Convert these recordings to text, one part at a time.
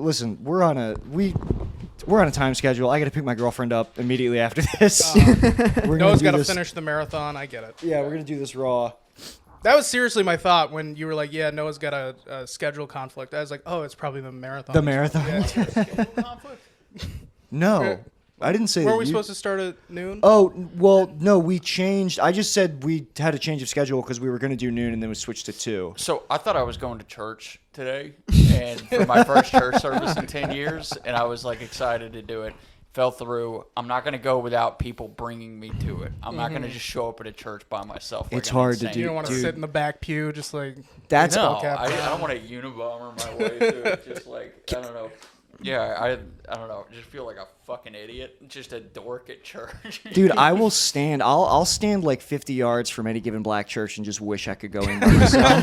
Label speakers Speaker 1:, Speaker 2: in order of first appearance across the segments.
Speaker 1: listen, we're on a time schedule. I got to pick my girlfriend up immediately after this.
Speaker 2: Noah's got to finish the marathon. I get it.
Speaker 1: Yeah, we're gonna do this raw.
Speaker 2: That was seriously my thought when you were like, "Yeah, Noah's got a schedule conflict." I was like, "Oh, it's probably the marathon."
Speaker 1: The marathon.
Speaker 2: Yeah.
Speaker 3: Schedule conflict?
Speaker 1: No, I didn't say.
Speaker 2: Were
Speaker 1: that
Speaker 2: we supposed to start at noon?
Speaker 1: Oh well, no, we changed. I just said we had a change of schedule because we were gonna do noon and then we switched to 2.
Speaker 3: So I thought I was going to church today, and for my first church service in 10 years, and I was like excited to do it. Fell through. I'm not going to go without people bringing me to it. I'm not going to just show up at a church by myself.
Speaker 1: It's hard to do.
Speaker 2: You don't want to sit in the back pew, just like
Speaker 1: That's
Speaker 3: No, I don't want to Unabomber my way through it. Just like, I don't know. Yeah, I don't know. Just feel like a fucking idiot. Just a dork at church.
Speaker 1: Dude, I will stand. I'll stand like 50 yards from any given black church and just wish I could go in by myself.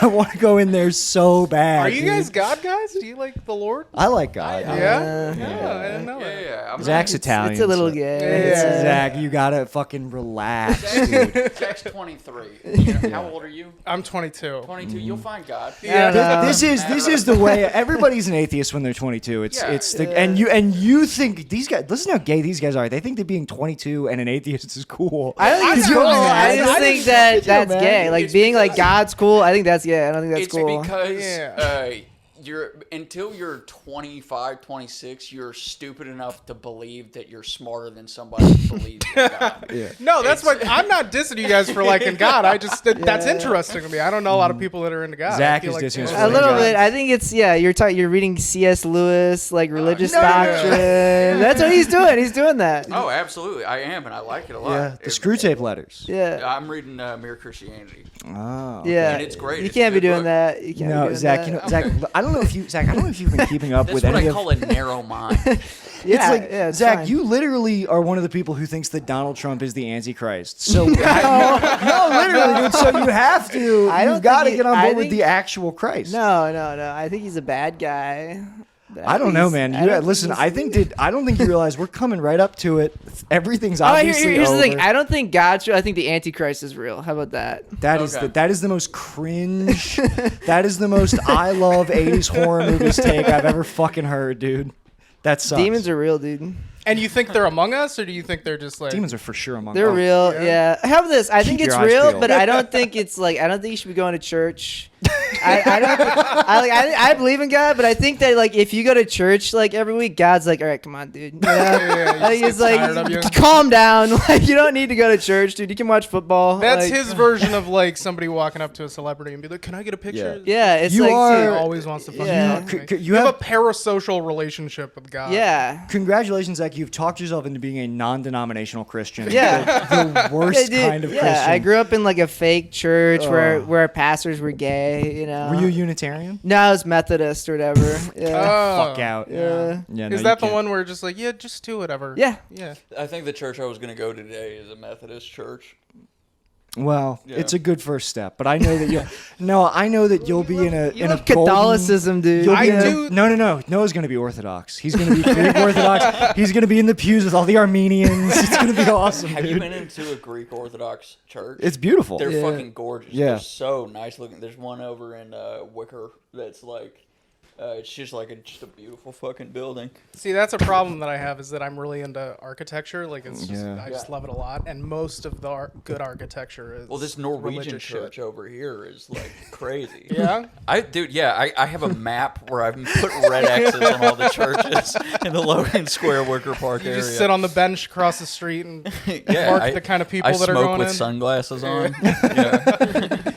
Speaker 1: I want to go in there so bad.
Speaker 2: Are you guys God guys? Do you like the Lord?
Speaker 1: I like God.
Speaker 2: Yeah? Yeah, I didn't know that.
Speaker 3: Yeah.
Speaker 1: Zach's Italian.
Speaker 4: It's a little
Speaker 1: so-
Speaker 4: gay.
Speaker 2: Yeah.
Speaker 1: Zach, you gotta fucking relax, dude.
Speaker 3: Zach's 23. You know, how old are you?
Speaker 2: I'm 22.
Speaker 3: 22. You'll find God.
Speaker 2: Yeah.
Speaker 1: This is the way. Everybody's an atheist when they're 22. It's the and you think these guys. Listen how gay these guys are. They think that being 22 and an atheist is cool.
Speaker 4: I don't think it's
Speaker 1: Could you
Speaker 4: cool. I
Speaker 1: imagine?
Speaker 4: just think that that's
Speaker 1: imagine?
Speaker 4: gay. Like
Speaker 3: It's
Speaker 4: being like
Speaker 3: because-
Speaker 4: God's cool. I think that's gay. I don't think that's
Speaker 3: It's
Speaker 4: cool.
Speaker 3: because you're until you're 25, 26, you're stupid enough to believe that you're smarter than somebody who believes in God.
Speaker 2: No, that's why I'm not dissing you guys for liking God. I just that's interesting to me. I don't know a lot of people that are into God.
Speaker 1: Zach
Speaker 2: I feel
Speaker 1: is dissing us
Speaker 2: most
Speaker 1: for
Speaker 4: A
Speaker 2: of
Speaker 4: little
Speaker 2: them-
Speaker 4: bit. I think it's you're reading C.S. Lewis, like religious
Speaker 2: no, no, no.
Speaker 4: doctrine. That's what he's doing. He's doing that.
Speaker 3: Oh, absolutely. I am, and I like it a lot.
Speaker 1: Yeah, the screw tape letters.
Speaker 4: Yeah.
Speaker 3: I'm reading Mere Christianity.
Speaker 1: Oh.
Speaker 4: Yeah.
Speaker 3: And it's great.
Speaker 4: You
Speaker 3: It's
Speaker 4: can't
Speaker 3: a
Speaker 4: be
Speaker 3: good
Speaker 4: doing
Speaker 3: book.
Speaker 4: that. You can't be
Speaker 1: No,
Speaker 4: doing
Speaker 1: Zach.
Speaker 4: that.
Speaker 1: You know, Zach. I don't know if you've been keeping up
Speaker 3: That's
Speaker 1: with
Speaker 3: what
Speaker 1: any
Speaker 3: I
Speaker 1: of.
Speaker 3: call a narrow mind.
Speaker 4: Yeah,
Speaker 1: It's like,
Speaker 4: it's
Speaker 1: Zach,
Speaker 4: fine.
Speaker 1: you literally are one of the people who thinks that Donald Trump is the Antichrist. So no, literally, dude. So you have to.
Speaker 4: I don't
Speaker 1: You've got to
Speaker 4: think
Speaker 1: get on
Speaker 4: I
Speaker 1: board with
Speaker 4: think-
Speaker 1: the actual Christ.
Speaker 4: No. I think he's a bad guy. But
Speaker 1: I don't know, man.
Speaker 4: I don't
Speaker 1: Listen,
Speaker 4: think
Speaker 1: I don't think you realize we're coming right up to it. Everything's obviously
Speaker 4: here's
Speaker 1: over.
Speaker 4: the thing. I don't think God's real. I think the Antichrist is real. How about that?
Speaker 1: That is the most cringe. That is the most I love 80s horror movies take I've ever fucking heard, dude. That sucks.
Speaker 4: Demons are real, dude.
Speaker 2: And you think they're among us, or do you think they're just like
Speaker 1: Demons are for sure among
Speaker 4: They're
Speaker 1: us.
Speaker 4: real. Yeah. How about this? I think
Speaker 1: Keep
Speaker 4: it's
Speaker 1: your eyes
Speaker 4: real,
Speaker 1: peeled.
Speaker 4: but I don't think it's like. I don't think you should be going to church. I believe in God, but I think that like if you go to church like every week, God's like, all right, come on, dude. You know?
Speaker 2: you
Speaker 4: Like,
Speaker 2: just
Speaker 4: it's
Speaker 2: get tired of you.
Speaker 4: like, calm down. Like you don't need to go to church, dude. You can watch football.
Speaker 2: That's
Speaker 4: Like,
Speaker 2: his version of like somebody walking up to a celebrity and be like, "Can I get a picture?"
Speaker 4: Yeah, it's
Speaker 1: You
Speaker 4: like
Speaker 2: He
Speaker 1: are-
Speaker 2: always wants to fucking
Speaker 4: Yeah.
Speaker 2: talk to me.
Speaker 1: You
Speaker 2: You have
Speaker 1: have-
Speaker 2: a parasocial relationship with God.
Speaker 4: yeah.
Speaker 1: Congratulations, Zach. You've talked yourself into being a non-denominational Christian.
Speaker 4: Yeah.
Speaker 1: The worst
Speaker 4: Yeah, dude,
Speaker 1: kind of
Speaker 4: yeah,
Speaker 1: Christian.
Speaker 4: I grew up in like a fake church
Speaker 1: Oh.
Speaker 4: where our pastors were gay. You know.
Speaker 1: Were you a Unitarian?
Speaker 4: No, I was Methodist or whatever. Yeah.
Speaker 2: Oh.
Speaker 1: Fuck out.
Speaker 4: Yeah.
Speaker 1: Yeah, no,
Speaker 2: Is
Speaker 1: you
Speaker 2: that the
Speaker 1: can't.
Speaker 2: one where just like, yeah, just do whatever?
Speaker 4: Yeah.
Speaker 2: Yeah.
Speaker 3: I think the church I was going to go to today is a Methodist church.
Speaker 1: Well,
Speaker 3: Yeah.
Speaker 1: it's a good first step, but I know that you'll. No, I know that you'll be in a
Speaker 4: You
Speaker 1: in a
Speaker 4: love Catholicism, dude.
Speaker 1: You'll be
Speaker 2: I
Speaker 1: in a-
Speaker 2: do-
Speaker 1: No. Noah's going to be Orthodox. He's going to be Greek Orthodox. He's going to be in the pews with all the Armenians. It's going to be awesome,
Speaker 3: Have you
Speaker 1: dude.
Speaker 3: been into a Greek Orthodox church?
Speaker 1: It's beautiful.
Speaker 3: They're
Speaker 4: Yeah.
Speaker 3: fucking gorgeous.
Speaker 1: Yeah.
Speaker 3: They're so nice looking. There's one over in Wicker that's like, it's just like just a beautiful fucking building.
Speaker 2: See, that's a problem that I have is that I'm really into architecture. Like, it's just,
Speaker 1: Yeah.
Speaker 2: I just love it a lot. And most of the good architecture is
Speaker 3: Well, this Norwegian
Speaker 2: religious
Speaker 3: church
Speaker 2: shit.
Speaker 3: over here is like crazy.
Speaker 2: Yeah?
Speaker 3: I have a map where I've put red X's on all the churches in the Logan Square Wicker Park
Speaker 2: You
Speaker 3: area.
Speaker 2: just sit on the bench across the street and
Speaker 3: yeah,
Speaker 2: mark the kind of people
Speaker 3: I
Speaker 2: that are
Speaker 3: smoke
Speaker 2: going
Speaker 3: with
Speaker 2: in.
Speaker 3: sunglasses on. Yeah.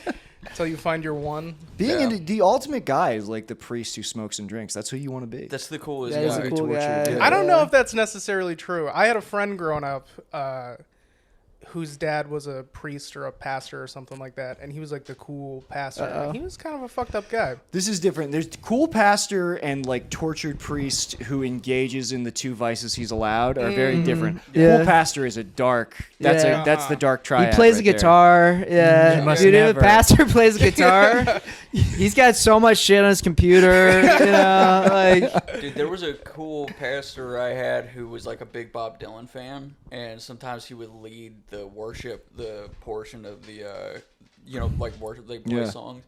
Speaker 2: Until you find your one.
Speaker 1: Being
Speaker 3: Yeah.
Speaker 1: into the ultimate guy is like the priest who smokes and drinks. That's who you want to be.
Speaker 3: That's the coolest
Speaker 4: That is
Speaker 3: guy.
Speaker 4: a cool
Speaker 1: tortured,
Speaker 4: guy.
Speaker 1: yeah.
Speaker 2: I don't know if that's necessarily true. I had a friend growing up whose dad was a priest or a pastor or something like that, and he was like the cool pastor. And he was kind of a fucked up guy.
Speaker 1: This is different. There's cool pastor and like tortured priest who engages in the two vices he's allowed are very different.
Speaker 4: Yeah.
Speaker 1: Cool pastor is a dark. That's
Speaker 4: Yeah.
Speaker 1: that's the dark
Speaker 4: He
Speaker 1: triad.
Speaker 4: plays
Speaker 1: right
Speaker 4: a
Speaker 1: there.
Speaker 4: guitar. Yeah.
Speaker 1: You must
Speaker 4: Dude, if
Speaker 1: never.
Speaker 4: a pastor plays a guitar, he's got so much shit on his computer. You know, like
Speaker 3: Dude, there was a cool pastor I had who was like a big Bob Dylan fan, and sometimes he would lead the worship, the portion of the, like worship, they play
Speaker 1: Yeah.
Speaker 3: songs,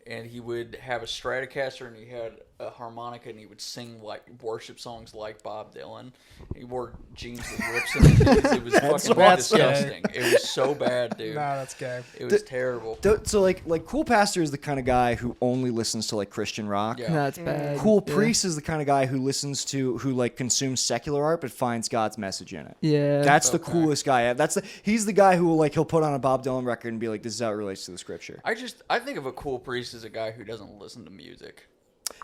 Speaker 3: and he would have a Stratocaster and he had a harmonica and he would sing like worship songs like Bob Dylan. He wore jeans with rips in his knees. It was fucking disgusting. It was so bad, dude.
Speaker 2: Nah, that's gay.
Speaker 3: It was terrible.
Speaker 1: So like Cool Pastor is the kind of guy who only listens to like Christian rock.
Speaker 3: Yeah.
Speaker 4: That's bad.
Speaker 1: Cool Priest is the kind of guy who who like consumes secular art but finds God's message in it.
Speaker 4: Yeah.
Speaker 1: That's the coolest guy. He's the guy who will he'll put on a Bob Dylan record and be like, this is how it relates to the scripture.
Speaker 3: I think of a cool priest as a guy who doesn't listen to music.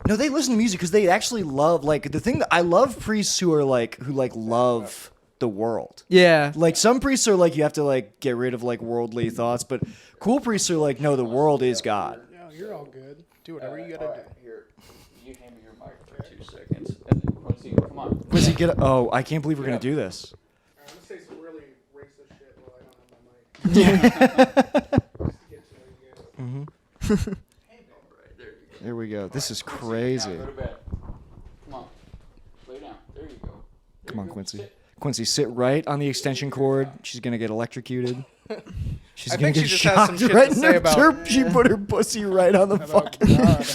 Speaker 1: No, they listen to music because they actually love the thing that I love priests who are who love the world.
Speaker 4: Yeah.
Speaker 1: Like some priests are you have to get rid of worldly thoughts, but cool priests are no, the world is God.
Speaker 2: No, you're all good. Do whatever you gotta do.
Speaker 3: Here, you hand me your mic for 2 seconds. And then Quincy, come on.
Speaker 1: Quincy, I can't believe we're gonna do this.
Speaker 2: I'm gonna say some really racist shit while I don't have my mic.
Speaker 1: Mm-hmm. There we go. This is crazy.
Speaker 3: Now go to bed. Come on. Lay down. There you go.
Speaker 1: Come on, Quincy. Quincy, sit right on the extension cord. She's gonna get electrocuted. She's
Speaker 2: I
Speaker 1: gonna
Speaker 2: think
Speaker 1: get
Speaker 2: she just has
Speaker 1: shocked
Speaker 2: some shit
Speaker 1: right
Speaker 2: to
Speaker 1: in
Speaker 2: say
Speaker 1: her
Speaker 2: about-
Speaker 1: turp. She put her pussy right on the fucking.
Speaker 2: God.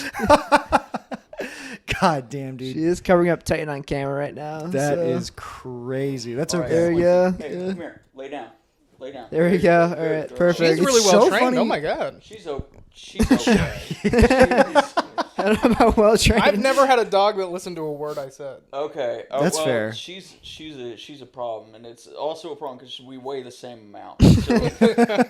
Speaker 1: God damn, dude.
Speaker 4: She is covering up Titan on camera right now.
Speaker 1: That
Speaker 4: so.
Speaker 1: is crazy. That's okay.
Speaker 4: There you go.
Speaker 3: Hey,
Speaker 4: Yeah.
Speaker 3: come here. Lay down. Lay down.
Speaker 4: There we go. All
Speaker 3: Good
Speaker 4: right,
Speaker 3: girl.
Speaker 4: perfect.
Speaker 2: She's really
Speaker 1: It's
Speaker 2: well
Speaker 1: so
Speaker 2: trained.
Speaker 1: funny.
Speaker 2: Oh my god.
Speaker 3: She's okay.
Speaker 4: I don't know about well trained.
Speaker 2: I've never had a dog that listened to a word I said.
Speaker 3: Okay.
Speaker 1: That's
Speaker 3: well,
Speaker 1: fair.
Speaker 3: She's a problem, and it's also a problem because we weigh the same amount. So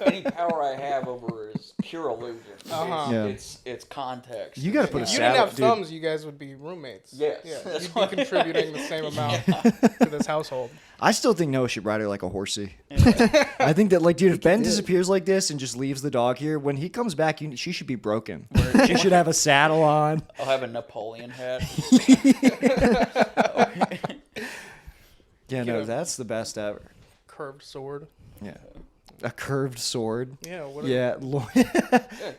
Speaker 3: any power I have over her is pure illusion.
Speaker 2: Uh-huh.
Speaker 1: Yeah.
Speaker 3: It's context.
Speaker 1: You gotta put a
Speaker 2: If you didn't have
Speaker 1: dude.
Speaker 2: thumbs, you guys would be roommates.
Speaker 3: Yes.
Speaker 2: Yeah.
Speaker 3: That's
Speaker 2: You'd
Speaker 3: why-
Speaker 2: be contributing the same amount to this household.
Speaker 1: I still think Noah should ride her like a horsey. I think that, dude, if Ben disappears like this and just leaves the dog here, when he comes back, she should be broken. She should have a saddle on.
Speaker 3: I'll have a Napoleon hat.
Speaker 1: Yeah, no, that's the best ever.
Speaker 2: Curved sword.
Speaker 1: Yeah. A curved sword.
Speaker 2: Yeah. What
Speaker 1: Yeah,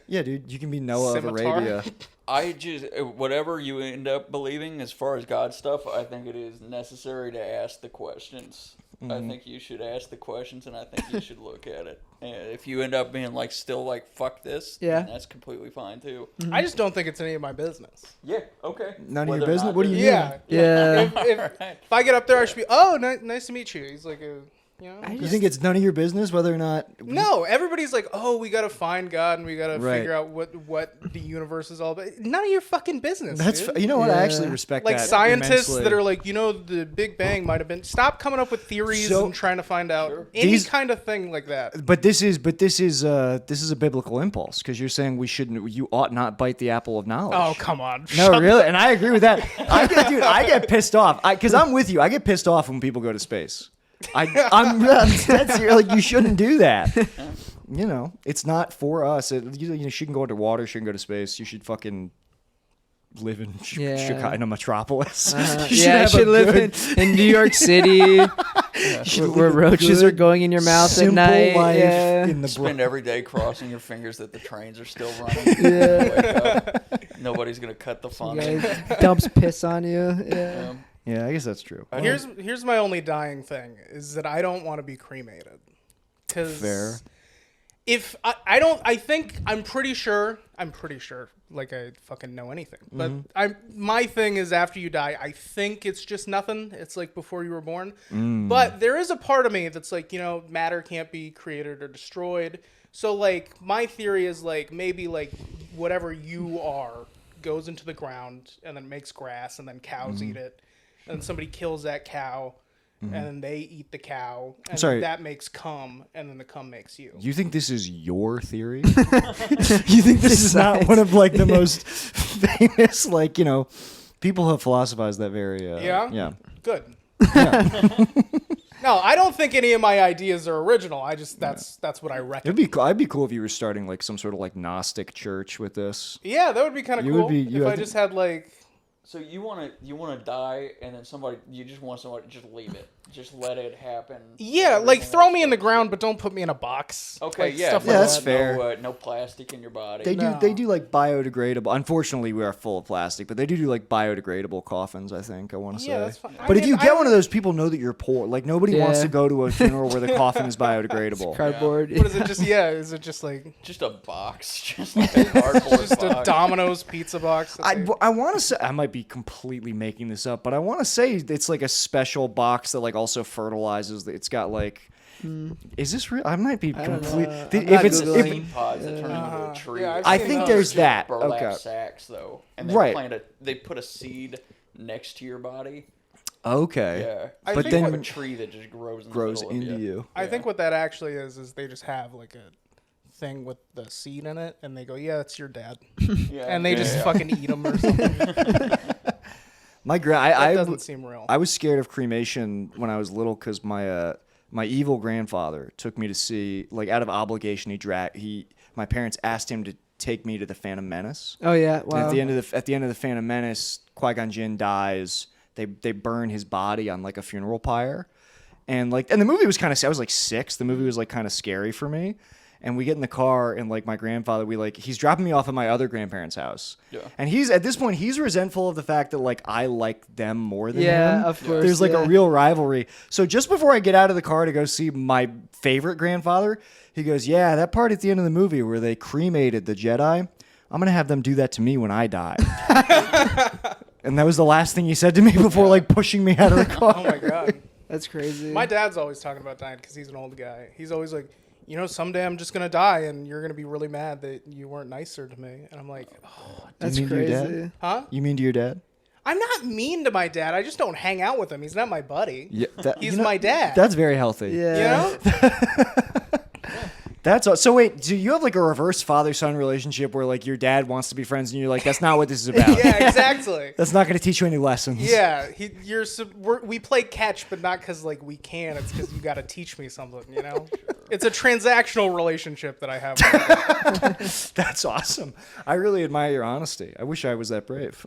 Speaker 1: yeah, dude, you can be Noah of
Speaker 2: Scimitar.
Speaker 1: Arabia.
Speaker 3: I just whatever you end up believing as far as God stuff, I think it is necessary to ask the questions. I think you should ask the questions, and I think you should look at it. And if you end up being still fuck this,
Speaker 4: Yeah.
Speaker 3: then that's completely fine too.
Speaker 2: I just don't think it's any of my business.
Speaker 3: Yeah, okay.
Speaker 1: None of your
Speaker 3: Whether or
Speaker 1: business?
Speaker 3: not
Speaker 1: What do you
Speaker 3: they're-
Speaker 1: mean?
Speaker 2: Yeah.
Speaker 4: Yeah.
Speaker 2: If I get up there, I should be. Oh, nice to meet you. He's like,
Speaker 1: You think it's none of your business whether or not?
Speaker 2: No, everybody's like, oh, we gotta find God and we gotta
Speaker 1: Right.
Speaker 2: figure out what the universe is all about. None of your fucking business.
Speaker 1: That's
Speaker 2: dude.
Speaker 1: you know what I
Speaker 4: Yeah.
Speaker 1: actually respect
Speaker 2: Like
Speaker 1: that
Speaker 2: scientists
Speaker 1: immensely.
Speaker 2: that are like, the Big Bang might have been. Stop coming up with theories
Speaker 1: So-
Speaker 2: and trying to find out any
Speaker 1: These-
Speaker 2: kind of thing like that.
Speaker 1: But this is a biblical impulse because you're saying you ought not bite the apple of knowledge.
Speaker 2: Oh, come on.
Speaker 1: No, really, and I agree with that. I get pissed off because I'm with you. I get pissed off when people go to space. I'm dead serious. You shouldn't do that. It's not for us. You shouldn't go underwater. Shouldn't go to space. You should fucking live in Chicago, in a metropolis. You
Speaker 4: Yeah, I
Speaker 1: have
Speaker 4: should
Speaker 1: a
Speaker 4: live
Speaker 1: good-
Speaker 4: in New York City,
Speaker 1: should
Speaker 4: where
Speaker 1: live a
Speaker 4: roaches
Speaker 1: good,
Speaker 4: are going in your mouth at
Speaker 1: simple
Speaker 4: night.
Speaker 1: life
Speaker 4: Yeah.
Speaker 1: in the
Speaker 3: Spend
Speaker 1: bro-
Speaker 3: every day crossing your fingers that the trains are still running.
Speaker 4: Yeah.
Speaker 3: Wake up. Nobody's gonna cut the fun.
Speaker 4: Guy dumps piss on you. Yeah.
Speaker 1: Yeah, I guess that's true.
Speaker 2: Here's my only dying thing is that I don't want to be cremated.
Speaker 1: Fair.
Speaker 2: If I'm pretty sure, like I fucking know anything. But my thing is after you die, I think it's just nothing. It's like before you were born. But there is a part of me that's like, matter can't be created or destroyed. So my theory is maybe whatever you are goes into the ground and then makes grass and then cows eat it. And somebody kills that cow and then they eat the cow and
Speaker 1: sorry.
Speaker 2: that makes cum and then the cum makes you.
Speaker 1: You think this is your theory? You think this is not one of the most famous people have philosophized that very yeah.
Speaker 2: Good. No, I don't think any of my ideas are original. I just that's what I reckon.
Speaker 1: It'd be cool. I'd be cool if you were starting some sort of Gnostic church with this.
Speaker 2: Yeah, that would be kind of
Speaker 1: You
Speaker 2: cool.
Speaker 1: would be-
Speaker 2: if
Speaker 1: I
Speaker 2: I
Speaker 1: think-
Speaker 2: just had
Speaker 3: So you wanna die, and then you just want somebody to just leave it, just let it happen.
Speaker 2: Yeah, like throw me in the ground, but don't put me in a box.
Speaker 3: Okay,
Speaker 2: like,
Speaker 3: yeah,
Speaker 2: stuff
Speaker 1: Yeah,
Speaker 2: like
Speaker 1: that's
Speaker 2: that.
Speaker 1: fair.
Speaker 3: No plastic in your body.
Speaker 1: They do like biodegradable. Unfortunately, we are full of plastic, but they do like biodegradable coffins. I think I want to say.
Speaker 2: Yeah, that's fine.
Speaker 1: But
Speaker 2: I
Speaker 1: if you
Speaker 2: mean,
Speaker 1: get one of those, people know that you're poor. Like nobody wants
Speaker 4: Yeah.
Speaker 1: to go to a funeral where the coffin is biodegradable.
Speaker 4: Cardboard.
Speaker 2: What is it? Just is it just like
Speaker 3: Just a box, just like a cardboard
Speaker 2: just a
Speaker 3: box.
Speaker 2: Domino's pizza box?
Speaker 1: I want to say I might be completely making this up, but I want to say it's like a special box that like also fertilizes. It's got like, is this real? I might be completely.
Speaker 4: I'm
Speaker 1: If
Speaker 4: not
Speaker 1: it's
Speaker 4: Googling.
Speaker 3: Seed pods that turn into a tree.
Speaker 2: Yeah, I've
Speaker 1: I
Speaker 2: seen
Speaker 1: think
Speaker 2: those.
Speaker 1: there's that.
Speaker 3: Burlap
Speaker 1: Okay.
Speaker 3: sacks though, and they
Speaker 1: Right.
Speaker 3: they put a seed next to your body.
Speaker 1: Okay.
Speaker 3: Yeah,
Speaker 2: I
Speaker 1: But
Speaker 2: think
Speaker 1: then
Speaker 3: you have a tree that just grows the middle of
Speaker 1: you.
Speaker 2: I think what that actually is they just have like a thing with the seed in it, and they go, "Yeah, it's your dad,"
Speaker 3: Yeah,
Speaker 2: and they just
Speaker 3: yeah.
Speaker 2: fucking eat them or something. That
Speaker 1: My
Speaker 2: doesn't seem real.
Speaker 1: I was scared of cremation when I was little because my evil grandfather took me to see, like, out of obligation. My parents asked him to take me to the Phantom Menace.
Speaker 4: Oh yeah,
Speaker 1: And
Speaker 4: wow.
Speaker 1: at the end of the Phantom Menace, Qui-Gon Jinn dies. They burn his body on like a funeral pyre, and the movie was kind of. I was like 6. The movie was like kind of scary for me. And we get in the car, and like my grandfather, he's dropping me off at my other grandparents' house.
Speaker 3: Yeah.
Speaker 1: And at this point he's resentful of the fact that like I like them more than him.
Speaker 4: Yeah, of course,
Speaker 1: There's like
Speaker 4: yeah.
Speaker 1: a real rivalry. So just before I get out of the car to go see my favorite grandfather, he goes, "Yeah, that part at the end of the movie where they cremated the Jedi, I'm gonna have them do that to me when I die." And that was the last thing he said to me before like pushing me out of the car.
Speaker 2: Oh my god.
Speaker 4: That's crazy.
Speaker 2: My dad's always talking about dying because he's an old guy. He's always like, someday I'm just gonna die, and you're gonna be really mad that you weren't nicer to me. And I'm like, oh,
Speaker 4: That's
Speaker 1: you mean to your dad?
Speaker 4: crazy.
Speaker 2: huh?
Speaker 1: You mean to your dad?
Speaker 2: I'm not mean to my dad. I just don't hang out with him. He's not my buddy.
Speaker 1: Yeah,
Speaker 2: He's my dad.
Speaker 1: That's very healthy.
Speaker 4: Yeah.
Speaker 2: You know?
Speaker 1: So wait, do you have like a reverse father-son relationship where like your dad wants to be friends and you're like, that's not what this is about.
Speaker 2: Yeah, exactly.
Speaker 1: That's not going to teach you any lessons.
Speaker 2: Yeah, we play catch, but not because like we can. It's because you got to teach me something. It's a transactional relationship that I have. With him.
Speaker 1: That's awesome. I really admire your honesty. I wish I was that brave.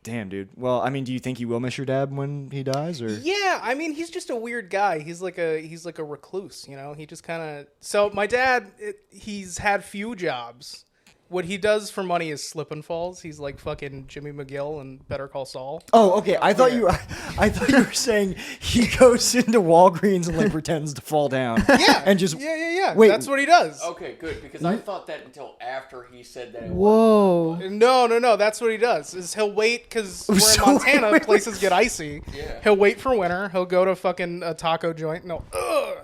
Speaker 1: Damn, dude. Well, I mean, do you think you will miss your dad when he dies, or?
Speaker 2: Yeah, I mean, he's just a weird guy. He's like a recluse, He just kind of. So my dad, he's had few jobs. What he does for money is slip and falls. He's like fucking Jimmy McGill and Better Call Saul.
Speaker 1: Oh, okay. I thought you were saying he goes into Walgreens and like pretends to fall down.
Speaker 2: Yeah,
Speaker 1: And just
Speaker 2: yeah.
Speaker 1: Wait.
Speaker 2: That's what he does.
Speaker 3: Okay, good, because I thought that until after he said that.
Speaker 4: Whoa.
Speaker 2: No. That's what he does. Is he'll wait because we're in
Speaker 1: So-
Speaker 2: Montana,
Speaker 1: wait.
Speaker 2: places get icy.
Speaker 3: Yeah.
Speaker 2: He'll wait for winter. He'll go to fucking a taco joint. No,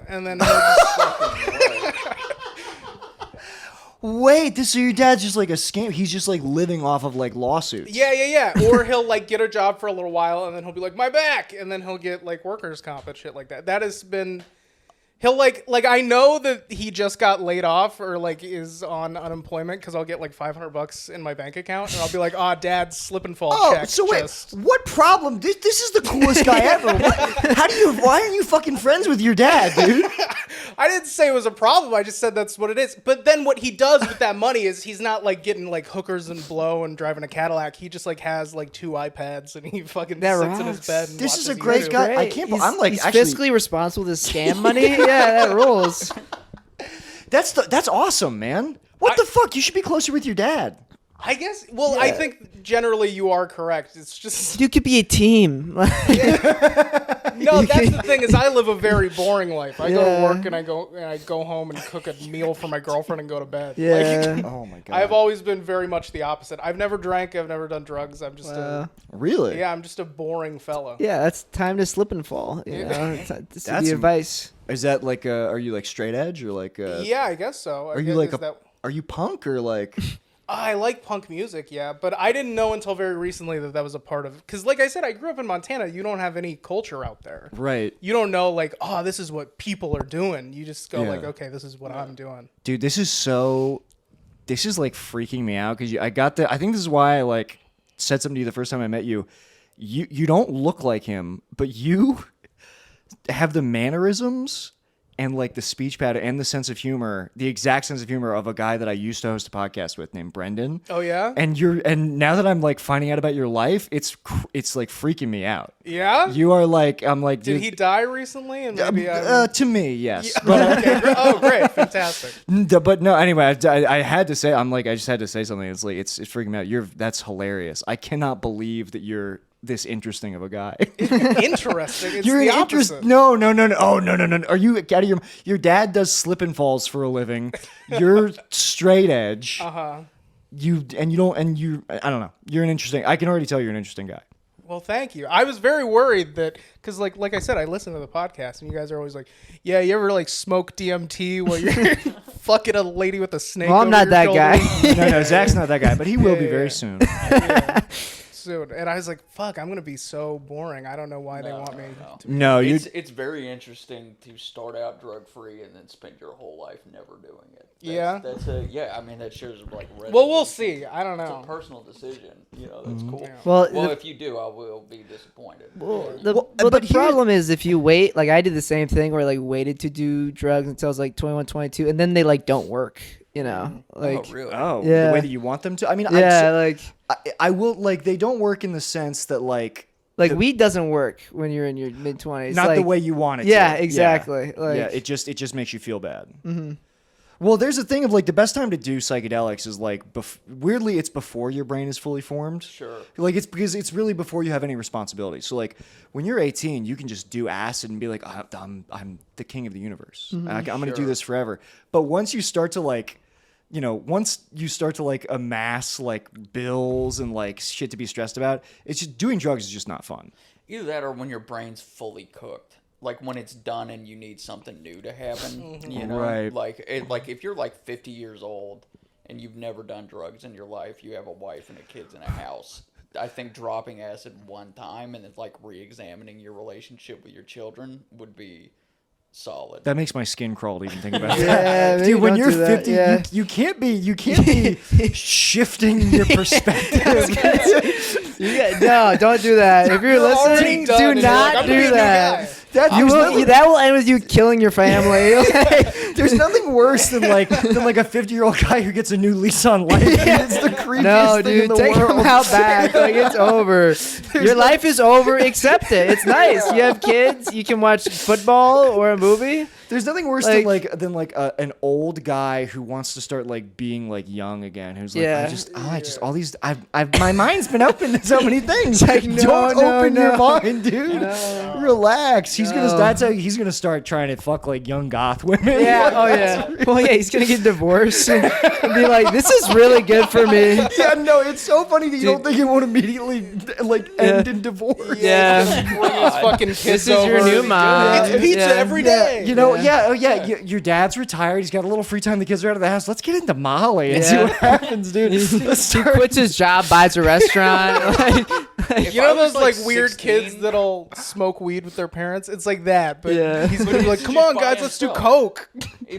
Speaker 2: and then he'll just,
Speaker 1: wait. So your dad's just like a scam. He's just like living off of like lawsuits.
Speaker 2: yeah. Or he'll like get a job for a little while, and then he'll be like, my back, and then he'll get like workers' comp and shit like that. That has been. He'll like I know that he just got laid off or like is on unemployment because I'll get like $500 in my bank account and I'll be like, Dad, slip and fall
Speaker 1: Oh,
Speaker 2: check.
Speaker 1: so wait,
Speaker 2: just.
Speaker 1: what problem? This is the coolest guy ever. Why aren't you fucking friends with your dad, dude?
Speaker 2: I didn't say it was a problem. I just said that's what it is. But then what he does with that money is he's not like getting like hookers and blow and driving a Cadillac. He just like has like 2 iPads and he fucking
Speaker 4: That
Speaker 2: sits in his
Speaker 4: rocks.
Speaker 2: bed. And
Speaker 1: This is a
Speaker 2: watches
Speaker 1: great
Speaker 2: YouTube.
Speaker 1: guy. I
Speaker 4: Great.
Speaker 1: can't.
Speaker 4: He's,
Speaker 1: I'm like
Speaker 4: he's
Speaker 1: actually.
Speaker 4: fiscally responsible with his scam money. Yeah, that rules.
Speaker 1: That's awesome, man. What the fuck? You should be closer with your dad.
Speaker 2: I guess. Well, I think generally you are correct. It's just
Speaker 4: You could be a team.
Speaker 2: no. That's the thing is I live a very boring life. I go to
Speaker 4: Yeah.
Speaker 2: work and I go home and cook a meal for my girlfriend and go to bed.
Speaker 4: Yeah.
Speaker 2: Like,
Speaker 1: Oh my god.
Speaker 2: I've always been very much the opposite. I've never drank. I've never done drugs. I'm just
Speaker 1: Really?
Speaker 2: I'm just a boring fella.
Speaker 4: Yeah, that's time to slip and fall. You know, it's
Speaker 1: That's
Speaker 4: the advice.
Speaker 1: Is that like are you like straight edge or like
Speaker 2: Yeah, I guess so.
Speaker 1: are you like are you punk or like
Speaker 2: I like punk music, yeah, but I didn't know until very recently that was a part of. Because, like I said, I grew up in Montana. You don't have any culture out there.
Speaker 1: right?
Speaker 2: You don't know, like, this is what people are doing. You just go,
Speaker 1: Yeah.
Speaker 2: like, okay, this is what I'm doing.
Speaker 1: Dude, this is like freaking me out because I think this is why I like said something to you the first time I met you. You don't look like him, but you have the mannerisms and like the speech pattern and the sense of humor, the exact sense of humor of a guy that I used to host a podcast with named Brendan.
Speaker 2: Oh yeah.
Speaker 1: And now that I'm like finding out about your life, it's like freaking me out.
Speaker 2: Yeah.
Speaker 1: You are like, I'm like,
Speaker 2: Did
Speaker 1: dude,
Speaker 2: he die recently? And maybe
Speaker 1: to me, yes.
Speaker 2: Okay. Oh, great, fantastic.
Speaker 1: But no, anyway, I had to say, I just had to say something. It's like it's freaking me out. That's hilarious. I cannot believe that you're this interesting of a guy.
Speaker 2: Interesting. It's
Speaker 1: You're
Speaker 2: the
Speaker 1: interest.
Speaker 2: opposite.
Speaker 1: No. Oh no. Are you out of your dad does slip and falls for a living. You're straight edge.
Speaker 2: Uh-huh.
Speaker 1: You I don't know. You're an interesting. I can already tell you're an interesting guy.
Speaker 2: Well, thank you. I was very worried that because, like I said, I listen to the podcast, and you guys are always like, "Yeah, you ever like smoke DMT while you're fucking a lady with a snake?"
Speaker 4: Well, I'm
Speaker 2: over
Speaker 4: not
Speaker 2: your
Speaker 4: that
Speaker 2: shoulder?"
Speaker 4: guy.
Speaker 1: No, Zach's not that guy, but he will be very soon.
Speaker 2: Yeah. Soon. And I was like, "Fuck, I'm gonna be so boring. I don't know why they want me." To
Speaker 1: No, you.
Speaker 3: It's very interesting to start out drug free and then spend your whole life never doing it. I mean that shows like.
Speaker 2: Well, we'll see. I don't
Speaker 3: It's
Speaker 2: know.
Speaker 3: a personal decision. That's cool.
Speaker 2: Yeah.
Speaker 4: Well,
Speaker 3: If you do, I will be disappointed.
Speaker 1: But
Speaker 4: the
Speaker 1: here-
Speaker 4: problem is if you wait, like I did the same thing where I like waited to do drugs until I was like 21, 22, and then they like don't work, like,
Speaker 3: oh, really?
Speaker 1: Oh,
Speaker 4: Yeah.
Speaker 1: the way that you want them to. I mean,
Speaker 4: yeah,
Speaker 1: I will like they don't work in the sense that like
Speaker 4: weed doesn't work when you're in your mid 20s.
Speaker 1: not
Speaker 4: like,
Speaker 1: the way you want it.
Speaker 4: Yeah,
Speaker 1: to.
Speaker 4: exactly.
Speaker 1: Yeah.
Speaker 4: Like,
Speaker 1: Yeah, it just makes you feel bad. Mm-hmm. Well, there's a thing of like the best time to do psychedelics is like weirdly it's before your brain is fully formed.
Speaker 3: Sure.
Speaker 1: Like it's because it's really before you have any responsibility. So like when you're 18, you can just do acid and be like, I'm the king of the universe. I'm going to do this forever. But once you start to like, amass like bills and like shit to be stressed about, it's just doing drugs is just not fun.
Speaker 3: Either that or when your brain's fully cooked. Like when it's done and you need something new to happen,
Speaker 1: Right.
Speaker 3: Like if you're like 50 years old and you've never done drugs in your life, you have a wife and a kids in a house. I think dropping acid one time and then like re-examining your relationship with your children would be solid.
Speaker 1: That makes my skin crawl to even think about
Speaker 4: Yeah,
Speaker 1: that.
Speaker 4: maybe
Speaker 1: Dude, when
Speaker 4: don't
Speaker 1: you're
Speaker 4: do that,
Speaker 1: 50,
Speaker 4: yeah.
Speaker 1: you can't be shifting your perspective.
Speaker 4: no, don't do that. If you're
Speaker 2: already
Speaker 4: listening,
Speaker 2: done
Speaker 4: do
Speaker 2: and you're like,
Speaker 4: not
Speaker 2: "I'm gonna be a
Speaker 4: do
Speaker 2: new
Speaker 4: that.
Speaker 2: guy."
Speaker 1: That
Speaker 4: That will end with you killing your family.
Speaker 1: There's nothing worse than like a 50-year-old guy who gets a new lease on life. It's the creepiest
Speaker 4: No,
Speaker 1: thing in
Speaker 4: dude,
Speaker 1: the
Speaker 4: take
Speaker 1: world.
Speaker 4: him out back. Like it's over. Your life is over. Accept it. It's nice. You have kids. You can watch football or a movie.
Speaker 1: There's nothing worse than an old guy who wants to start like being like young again. Who's like,
Speaker 4: Yeah.
Speaker 1: all these. My mind's been open to so many things.
Speaker 4: Like,
Speaker 1: Don't open your mind, dude.
Speaker 4: No.
Speaker 1: Relax. He's
Speaker 4: No.
Speaker 1: that's how he's gonna start trying to fuck like young goth women.
Speaker 4: Yeah. Oh yeah. Well, yeah. He's gonna get divorced and be like, "This is really good for me."
Speaker 1: Yeah, no, it's so funny that you don't think it won't immediately like end in divorce.
Speaker 4: Yeah.
Speaker 2: Bring his fucking kids
Speaker 4: This is your
Speaker 2: over.
Speaker 4: new mom.
Speaker 2: It's pizza
Speaker 4: Yeah.
Speaker 2: every day.
Speaker 1: Your dad's retired. He's got a little free time. The kids are out of the house. Let's get into Molly and see
Speaker 4: Yeah.
Speaker 1: what happens, dude. Let's
Speaker 4: He
Speaker 1: start.
Speaker 4: quits his job, buys a restaurant.
Speaker 3: If
Speaker 2: You
Speaker 3: I
Speaker 2: know
Speaker 3: was,
Speaker 2: those like weird
Speaker 3: 16
Speaker 2: kids that'll smoke weed with their parents? It's like that, but
Speaker 4: Yeah.
Speaker 2: he's gonna be like, "Come
Speaker 3: just
Speaker 2: on,
Speaker 3: by
Speaker 2: guys, let's do
Speaker 3: himself.
Speaker 2: coke."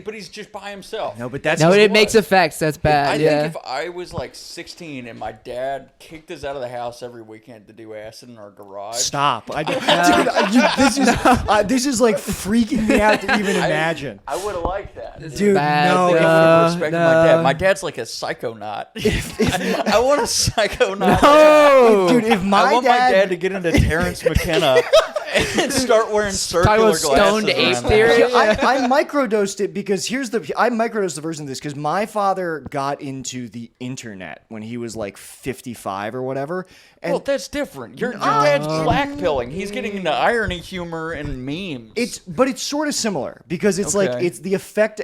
Speaker 3: But he's just by himself.
Speaker 1: No, but that's
Speaker 4: No,
Speaker 1: just
Speaker 4: it
Speaker 1: what-
Speaker 4: makes effects. That's
Speaker 3: I
Speaker 4: bad. Yeah.
Speaker 3: think if I was like 16 and my dad kicked us out of the house every weekend to do acid in our garage.
Speaker 1: Stop. This is like freaking me out to even imagine.
Speaker 3: I would have liked that.
Speaker 1: Dude,
Speaker 4: bad.
Speaker 1: no.
Speaker 3: I think I would have respected my
Speaker 4: no.
Speaker 3: dad. My dad's like a psychonaut. I want a psychonaut.
Speaker 4: Oh,
Speaker 1: Dude, if
Speaker 3: I
Speaker 1: my
Speaker 3: want
Speaker 1: dad,
Speaker 3: my dad to get into Terrence McKenna and start wearing circular
Speaker 4: about
Speaker 3: glasses.
Speaker 4: stoned ape
Speaker 3: around the
Speaker 4: theory?
Speaker 3: house.
Speaker 1: I microdosed it because I microdosed the version of this because my father got into the internet when he was like 55 or whatever. And
Speaker 3: Well, that's different. Your dad's blackpilling. He's getting into irony, humor, and memes.
Speaker 1: it's sort of similar because it's like
Speaker 3: Okay.
Speaker 1: it's the effect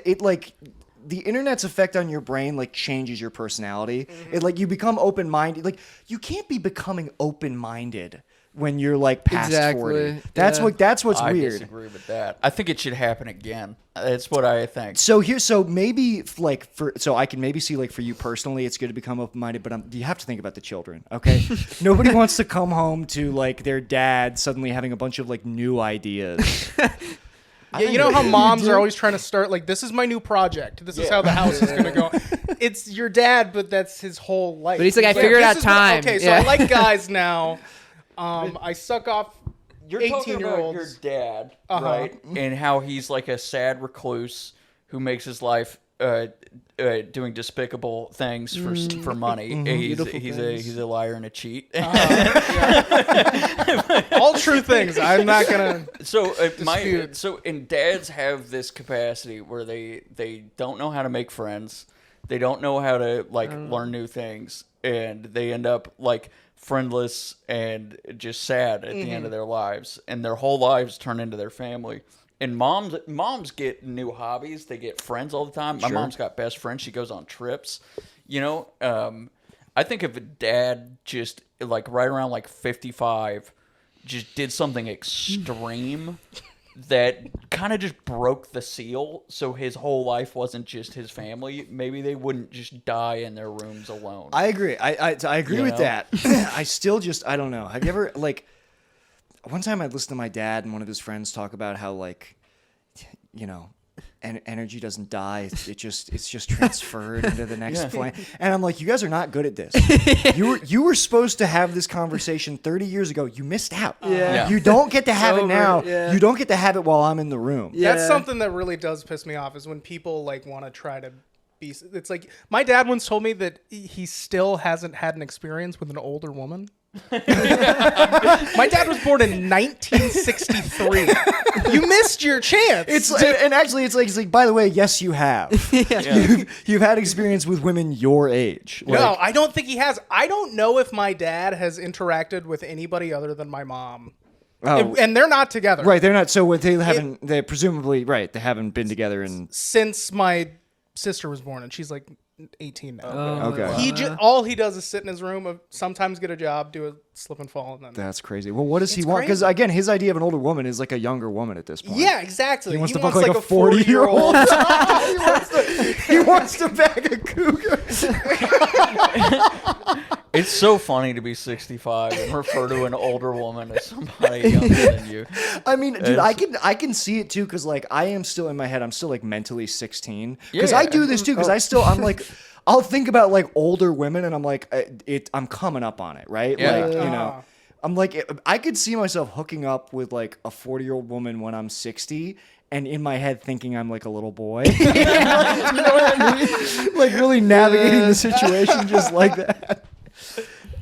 Speaker 1: the internet's effect on your brain like changes your personality. It like you become open-minded. Like you can't be becoming open-minded when you're like past 40.
Speaker 4: Exactly.
Speaker 1: That's
Speaker 4: Yeah.
Speaker 1: that's what's
Speaker 3: I
Speaker 1: weird.
Speaker 3: disagree with that. I think it should happen again. That's what I think.
Speaker 1: So maybe like I can maybe see like for you personally, it's good to become open-minded, but you have to think about the children, okay? Nobody wants to come home to like their dad suddenly having a bunch of like new ideas.
Speaker 2: Yeah, you know how moms are always trying to start like, "This is my new project. This is how the house is gonna go." It's your dad, but that's his whole life.
Speaker 4: But he's like, "I figured
Speaker 2: "This
Speaker 4: out
Speaker 2: is what-
Speaker 4: time."
Speaker 2: okay, so
Speaker 4: Yeah.
Speaker 2: I like guys now. I suck off
Speaker 3: You're talking about your
Speaker 2: 18-year-olds.
Speaker 3: dad,
Speaker 2: Uh-huh.
Speaker 3: right? And how he's like a sad recluse who makes his life doing despicable things for money. He's a liar and a cheat.
Speaker 2: All true things. I'm not gonna.
Speaker 3: So
Speaker 2: Dispute.
Speaker 3: and dads have this capacity where they don't know how to make friends. They don't know how to learn new things, and they end up friendless and just sad at the end of their lives, and their whole lives turn into their family. And moms get new hobbies. They get friends all the time. My mom's got best friends. She goes on trips. I think if a dad just right around 55 just did something extreme that kind of just broke the seal, so his whole life wasn't just his family, maybe they wouldn't just die in their rooms alone.
Speaker 1: I agree. I agree with that. I still I don't know. Have you ever one time I listened to my dad and one of his friends talk about how energy doesn't die. It's just transferred into the next plane. And I'm like, you guys are not good at this. You were supposed to have this conversation 30 years ago. You missed out.
Speaker 4: Yeah.
Speaker 1: You don't get to have it
Speaker 4: over.
Speaker 1: now.
Speaker 4: Yeah.
Speaker 1: You don't get to have it while I'm in the room.
Speaker 4: Yeah.
Speaker 2: That's something that really does piss me off is when people want to try to be. It's like my dad once told me that he still hasn't had an experience with an older woman. My dad was born in 1963. You missed your chance.
Speaker 1: It's like by the way, yes, you have. You've had experience with women your age.
Speaker 2: No, I don't think he has. I don't know if my dad has interacted with anybody other than my mom.
Speaker 1: Oh.
Speaker 2: And they're not together.
Speaker 1: Right, they're not. So what they haven't. They presumably right. They haven't been together in.
Speaker 2: Since my sister was born, and she's 18 now.
Speaker 1: Okay.
Speaker 2: All he does is sit in his room, sometimes get a job, do a slip and fall, and then.
Speaker 1: That's crazy. Well, what does he
Speaker 2: It's
Speaker 1: want? Because
Speaker 2: crazy.
Speaker 1: again, his idea of an older woman is like a younger woman at this point.
Speaker 2: Yeah, exactly.
Speaker 1: He wants to fuck like a
Speaker 2: 40-year-old.
Speaker 1: 40-year-old. He wants to bag a cougar.
Speaker 3: It's so funny to be 65 and refer to an older woman as somebody younger than you.
Speaker 1: I mean, dude, I can see it too because I am still in my head. I'm still mentally 16 because I do this too because I'm I'll think about older women and I'm I'm coming up on it, right?
Speaker 3: Yeah.
Speaker 1: I'm I could see myself hooking up with a 40-year-old woman when I'm 60. And in my head, thinking I'm a little boy, you know what I mean? Really navigating the situation just like that.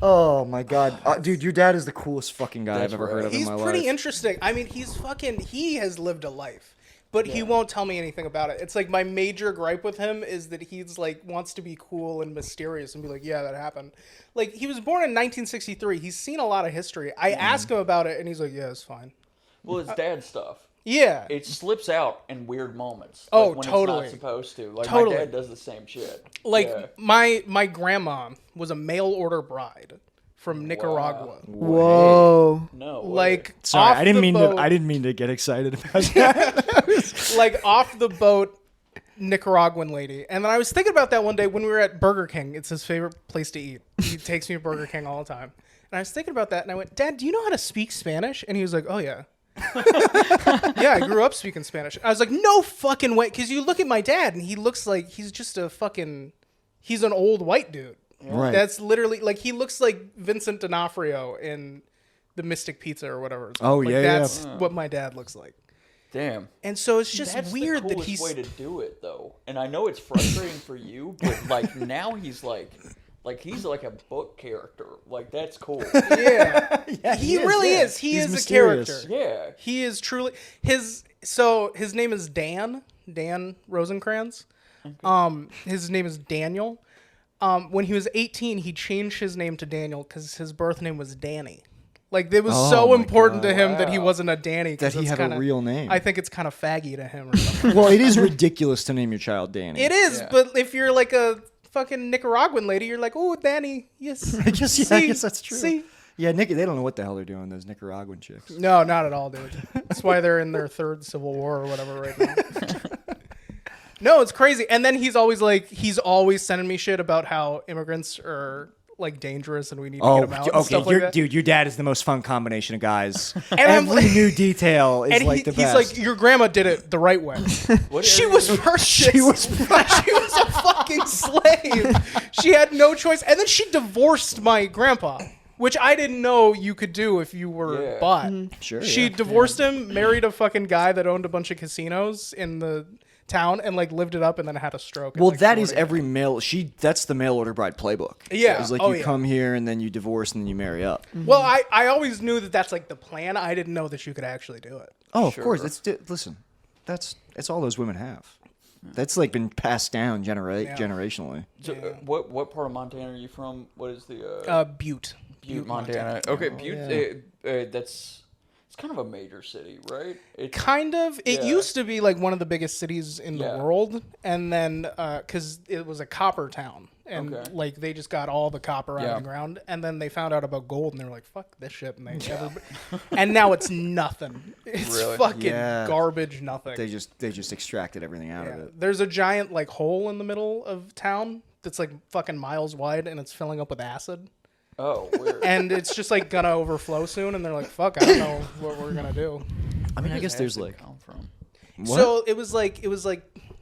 Speaker 1: Oh my god, dude, your dad is the coolest fucking guy I've ever heard of in my life.
Speaker 2: He's pretty interesting. I mean, he has lived a life, but he won't tell me anything about it. It's my major gripe with him is that he's wants to be cool and mysterious and be yeah, that happened. He was born in 1963. He's seen a lot of history. I ask him about it, and he's yeah, it's fine.
Speaker 3: Well, it's dad stuff.
Speaker 2: Yeah.
Speaker 3: It slips out in weird moments.
Speaker 2: Oh,
Speaker 3: when
Speaker 2: totally.
Speaker 3: It's not supposed to.
Speaker 2: Totally.
Speaker 3: My dad does the same shit.
Speaker 2: My grandma was a mail order bride from Nicaragua.
Speaker 4: Whoa.
Speaker 3: No. Way.
Speaker 1: Sorry,
Speaker 2: off
Speaker 1: I didn't
Speaker 2: the
Speaker 1: mean
Speaker 2: boat,
Speaker 1: to. I didn't mean to get excited about that.
Speaker 2: off the boat Nicaraguan lady. And then I was thinking about that one day when we were at Burger King. It's his favorite place to eat. He takes me to Burger King all the time. And I was thinking about that and I went, Dad, do you know how to speak Spanish? And he was like, oh yeah. Yeah, I grew up speaking Spanish. I was like, no fucking way. Because you look at my dad and he looks like he's just he's an old white dude.
Speaker 1: Right.
Speaker 2: That's literally, he looks like Vincent D'Onofrio in The Mystic Pizza or whatever.
Speaker 1: Oh, yeah,
Speaker 2: That's what my dad looks like.
Speaker 3: Damn.
Speaker 2: And so it's just
Speaker 3: That's
Speaker 2: weird
Speaker 3: the
Speaker 2: that
Speaker 3: coolest
Speaker 2: he's...
Speaker 3: way to do it, though. And I know it's frustrating for you, but now he's he's like a book character. That's cool.
Speaker 2: Yeah. He really is. He
Speaker 1: He's
Speaker 2: is
Speaker 1: mysterious.
Speaker 2: a character.
Speaker 3: Yeah.
Speaker 2: He is truly his name is Dan Rosencranz. Okay. His name is Daniel. When he was 18, he changed his name to Daniel because his birth name was Danny. It was so important to him that he wasn't a Danny.
Speaker 1: That he had a real name.
Speaker 2: I think it's kind of faggy to him or something.
Speaker 1: Well, it is ridiculous to name your child Danny.
Speaker 2: It is, but if you're a fucking Nicaraguan lady, you're oh, Danny, yes.
Speaker 1: I guess that's true.
Speaker 2: See?
Speaker 1: Yeah, they don't know what the hell they're doing, those Nicaraguan chicks.
Speaker 2: No, not at all, dude. That's why they're in their third civil war or whatever right now. No, it's crazy. And then he's always sending me shit about how immigrants are dangerous and we need to get them out. And stuff like that.
Speaker 1: Dude, your dad is the most fun combination of guys.
Speaker 2: And
Speaker 1: Every new detail is the best.
Speaker 2: He's your grandma did it the right way. She was a fucking slave. She had no choice. And then she divorced my grandpa. which I didn't know you could do if you were bought.
Speaker 1: Sure.
Speaker 2: She divorced him, married a fucking guy that owned a bunch of casinos in the town, and like lived it up, and then had a stroke.
Speaker 1: Well,
Speaker 2: like,
Speaker 1: that is
Speaker 2: 40.
Speaker 1: every mail. That's the mail order bride playbook.
Speaker 2: Yeah.
Speaker 1: It's like
Speaker 2: Oh,
Speaker 1: you
Speaker 2: yeah.
Speaker 1: come here and then you divorce and then you marry up.
Speaker 2: Well, I always knew that that's like the plan. I didn't know that you could actually do it.
Speaker 1: Oh, of course. Listen, it's all those women have. That's like been passed down generationally.
Speaker 3: So, what part of Montana are you from? What is the
Speaker 2: Butte.
Speaker 3: Butte, Montana. Okay, Butte. It's kind of a major city, right?
Speaker 2: Kind of. It used to be like one of the biggest cities in the world, and then because it was a copper town, and like they just got all the copper out of the ground, and then they found out about gold, and they were like, "Fuck this shit," and and now it's nothing. It's fucking garbage. Nothing.
Speaker 1: They just extracted everything out of it.
Speaker 2: There's a giant like hole in the middle of town that's like fucking miles wide, and it's filling up with acid.
Speaker 3: Oh, weird.
Speaker 2: And it's just like gonna overflow soon, and they're like, "Fuck, I don't know what we're gonna do."
Speaker 1: I mean, I guess there's like.
Speaker 3: Come from?
Speaker 1: What?
Speaker 2: So it was like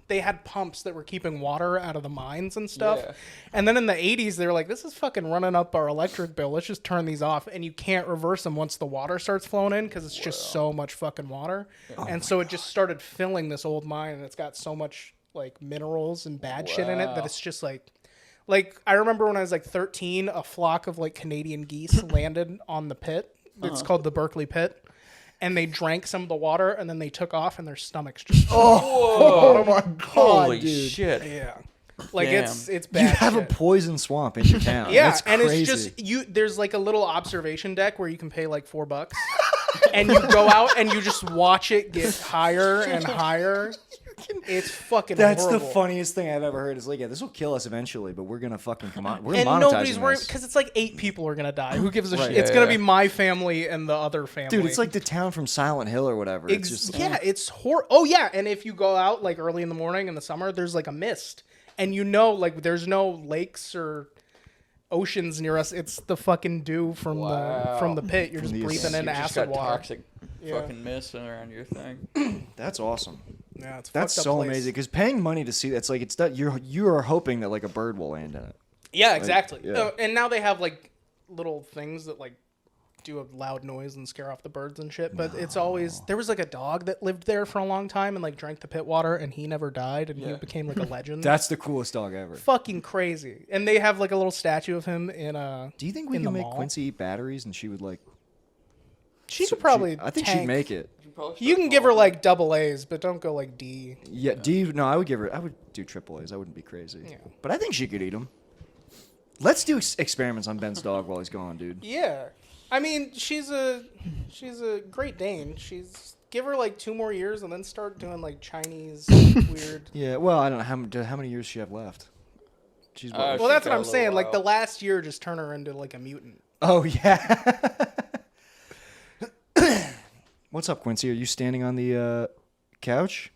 Speaker 2: they had pumps that were keeping water out of the mines and stuff.
Speaker 3: Yeah.
Speaker 2: And then in the 80s, they were like, "This is fucking running up our electric bill. Let's just turn these off." And you can't reverse them once the water starts flowing in because it's just so much fucking water. And so it just started filling this old mine, and it's got so much like minerals and bad shit in it that it's just like I remember when I was like 13, a flock of like Canadian geese landed on the pit. It's called the Berkeley Pit. And they drank some of the water, and then they took off, and their stomachs just
Speaker 1: Oh my god,
Speaker 3: Holy
Speaker 1: dude.
Speaker 3: shit!
Speaker 2: yeah, like
Speaker 3: Damn.
Speaker 2: it's bad.
Speaker 1: You have
Speaker 2: shit.
Speaker 1: a poison swamp in your town.
Speaker 2: Yeah,
Speaker 1: That's
Speaker 2: and
Speaker 1: crazy.
Speaker 2: it's just you. There's like a little observation deck where you can pay like $4, and you go out and you just watch it get higher and higher. It's fucking.
Speaker 1: That's
Speaker 2: horrible.
Speaker 1: the funniest thing I've ever heard. Is like, yeah, this will kill us eventually, but we're gonna fucking come on. We're
Speaker 2: And
Speaker 1: monetizing
Speaker 2: nobody's worried
Speaker 1: this.
Speaker 2: because it's like 8 people are gonna die. Who gives a
Speaker 1: Right.
Speaker 2: shit? It's
Speaker 3: Yeah,
Speaker 2: gonna
Speaker 3: yeah.
Speaker 2: be my family and the other family.
Speaker 1: Dude, it's like the town from Silent Hill or whatever. It's just
Speaker 2: yeah, it's horrible. Oh yeah, and if you go out like early in the morning in the summer, there's like a mist, and you know, like there's no lakes or oceans near us. It's the fucking dew from the pit. You're just
Speaker 1: the
Speaker 2: breathing in
Speaker 3: You just
Speaker 2: acid
Speaker 3: got
Speaker 2: water.
Speaker 3: toxic fucking mist around your thing.
Speaker 1: That's awesome.
Speaker 2: Yeah, it's
Speaker 1: That's
Speaker 2: fucked up
Speaker 1: so
Speaker 2: place.
Speaker 1: amazing because paying money to see that's like it's that you are hoping that like a bird will land in it.
Speaker 2: Yeah, exactly.
Speaker 1: yeah.
Speaker 2: And now they have like little things that like do a loud noise and scare off the birds and shit. But it's always there was like a dog that lived there for a long time and like drank the pit water, and he never died, and he became like a legend.
Speaker 1: That's the coolest dog ever.
Speaker 2: fucking crazy. And they have like a little statue of him in
Speaker 1: Do you think we
Speaker 2: in
Speaker 1: can
Speaker 2: the
Speaker 1: make
Speaker 2: mall.
Speaker 1: Quincy eat batteries and she would like?
Speaker 2: She could probably.
Speaker 1: I think
Speaker 2: tank.
Speaker 1: she'd make it.
Speaker 2: You can give her like double A's, but don't go like D.
Speaker 1: Yeah. Do you? No, I would give her. I would do triple A's. I wouldn't be crazy.
Speaker 2: Yeah.
Speaker 1: But I think she could eat them. Let's do experiments on Ben's dog while he's gone, dude.
Speaker 2: Yeah, I mean she's a Great Dane. Give her like 2 more years and then start doing like Chinese weird.
Speaker 1: Yeah. Well, I don't know how many years does she have left. She's
Speaker 3: Uh,
Speaker 2: Well, that's
Speaker 3: got
Speaker 2: what
Speaker 3: a
Speaker 2: I'm
Speaker 3: little
Speaker 2: saying. Like
Speaker 3: while.
Speaker 2: the last year, just turn her into like a mutant.
Speaker 1: Oh yeah. What's up, Quincy? Are you standing on the couch?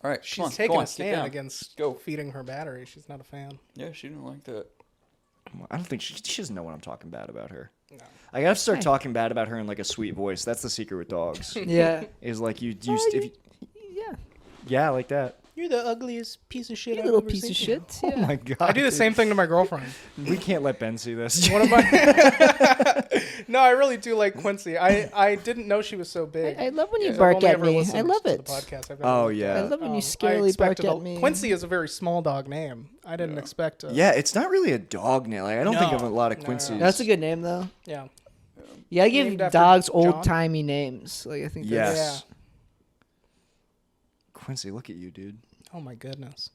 Speaker 3: All right,
Speaker 2: She's
Speaker 3: come on,
Speaker 2: taking
Speaker 3: go on,
Speaker 2: a
Speaker 3: get
Speaker 2: stand
Speaker 3: down.
Speaker 2: against
Speaker 3: Go.
Speaker 2: feeding her battery. She's not a fan.
Speaker 3: Yeah, she didn't like that.
Speaker 1: I don't think she doesn't know what I'm talking bad about her. No. I gotta start talking bad about her in like a sweet voice. That's the secret with dogs.
Speaker 4: Yeah.
Speaker 1: Is like you
Speaker 4: Yeah.
Speaker 1: yeah, like that.
Speaker 2: You're the ugliest piece of shit.
Speaker 4: You
Speaker 2: I've
Speaker 4: little
Speaker 2: ever
Speaker 4: piece
Speaker 2: seen.
Speaker 4: of shit.
Speaker 1: Oh
Speaker 4: Yeah.
Speaker 1: my god.
Speaker 2: I do the
Speaker 1: dude.
Speaker 2: same thing to my girlfriend.
Speaker 1: We can't let Ben see this.
Speaker 2: One of my No, I really do like Quincy. I didn't know she was so big.
Speaker 4: I love when you
Speaker 2: I've
Speaker 4: bark
Speaker 2: only
Speaker 4: at
Speaker 2: ever
Speaker 4: me.
Speaker 2: listened
Speaker 4: I love
Speaker 2: to
Speaker 4: it.
Speaker 2: The podcast. I've
Speaker 1: Oh,
Speaker 2: never
Speaker 1: yeah.
Speaker 4: I love when you
Speaker 2: I
Speaker 4: scarily bark
Speaker 2: expected
Speaker 4: at me.
Speaker 2: Quincy is a very small dog name. I didn't expect.
Speaker 1: Yeah, it's not really a dog name. Like, I don't think
Speaker 2: No.
Speaker 1: of a lot of
Speaker 2: No.
Speaker 1: Quincy's.
Speaker 4: That's a good name though.
Speaker 2: Yeah.
Speaker 4: Yeah, I give
Speaker 2: Named after
Speaker 4: dogs
Speaker 2: John?
Speaker 4: old timey names. Like I think that's
Speaker 1: Yes. Quincy, look at you, dude.
Speaker 2: Oh my goodness.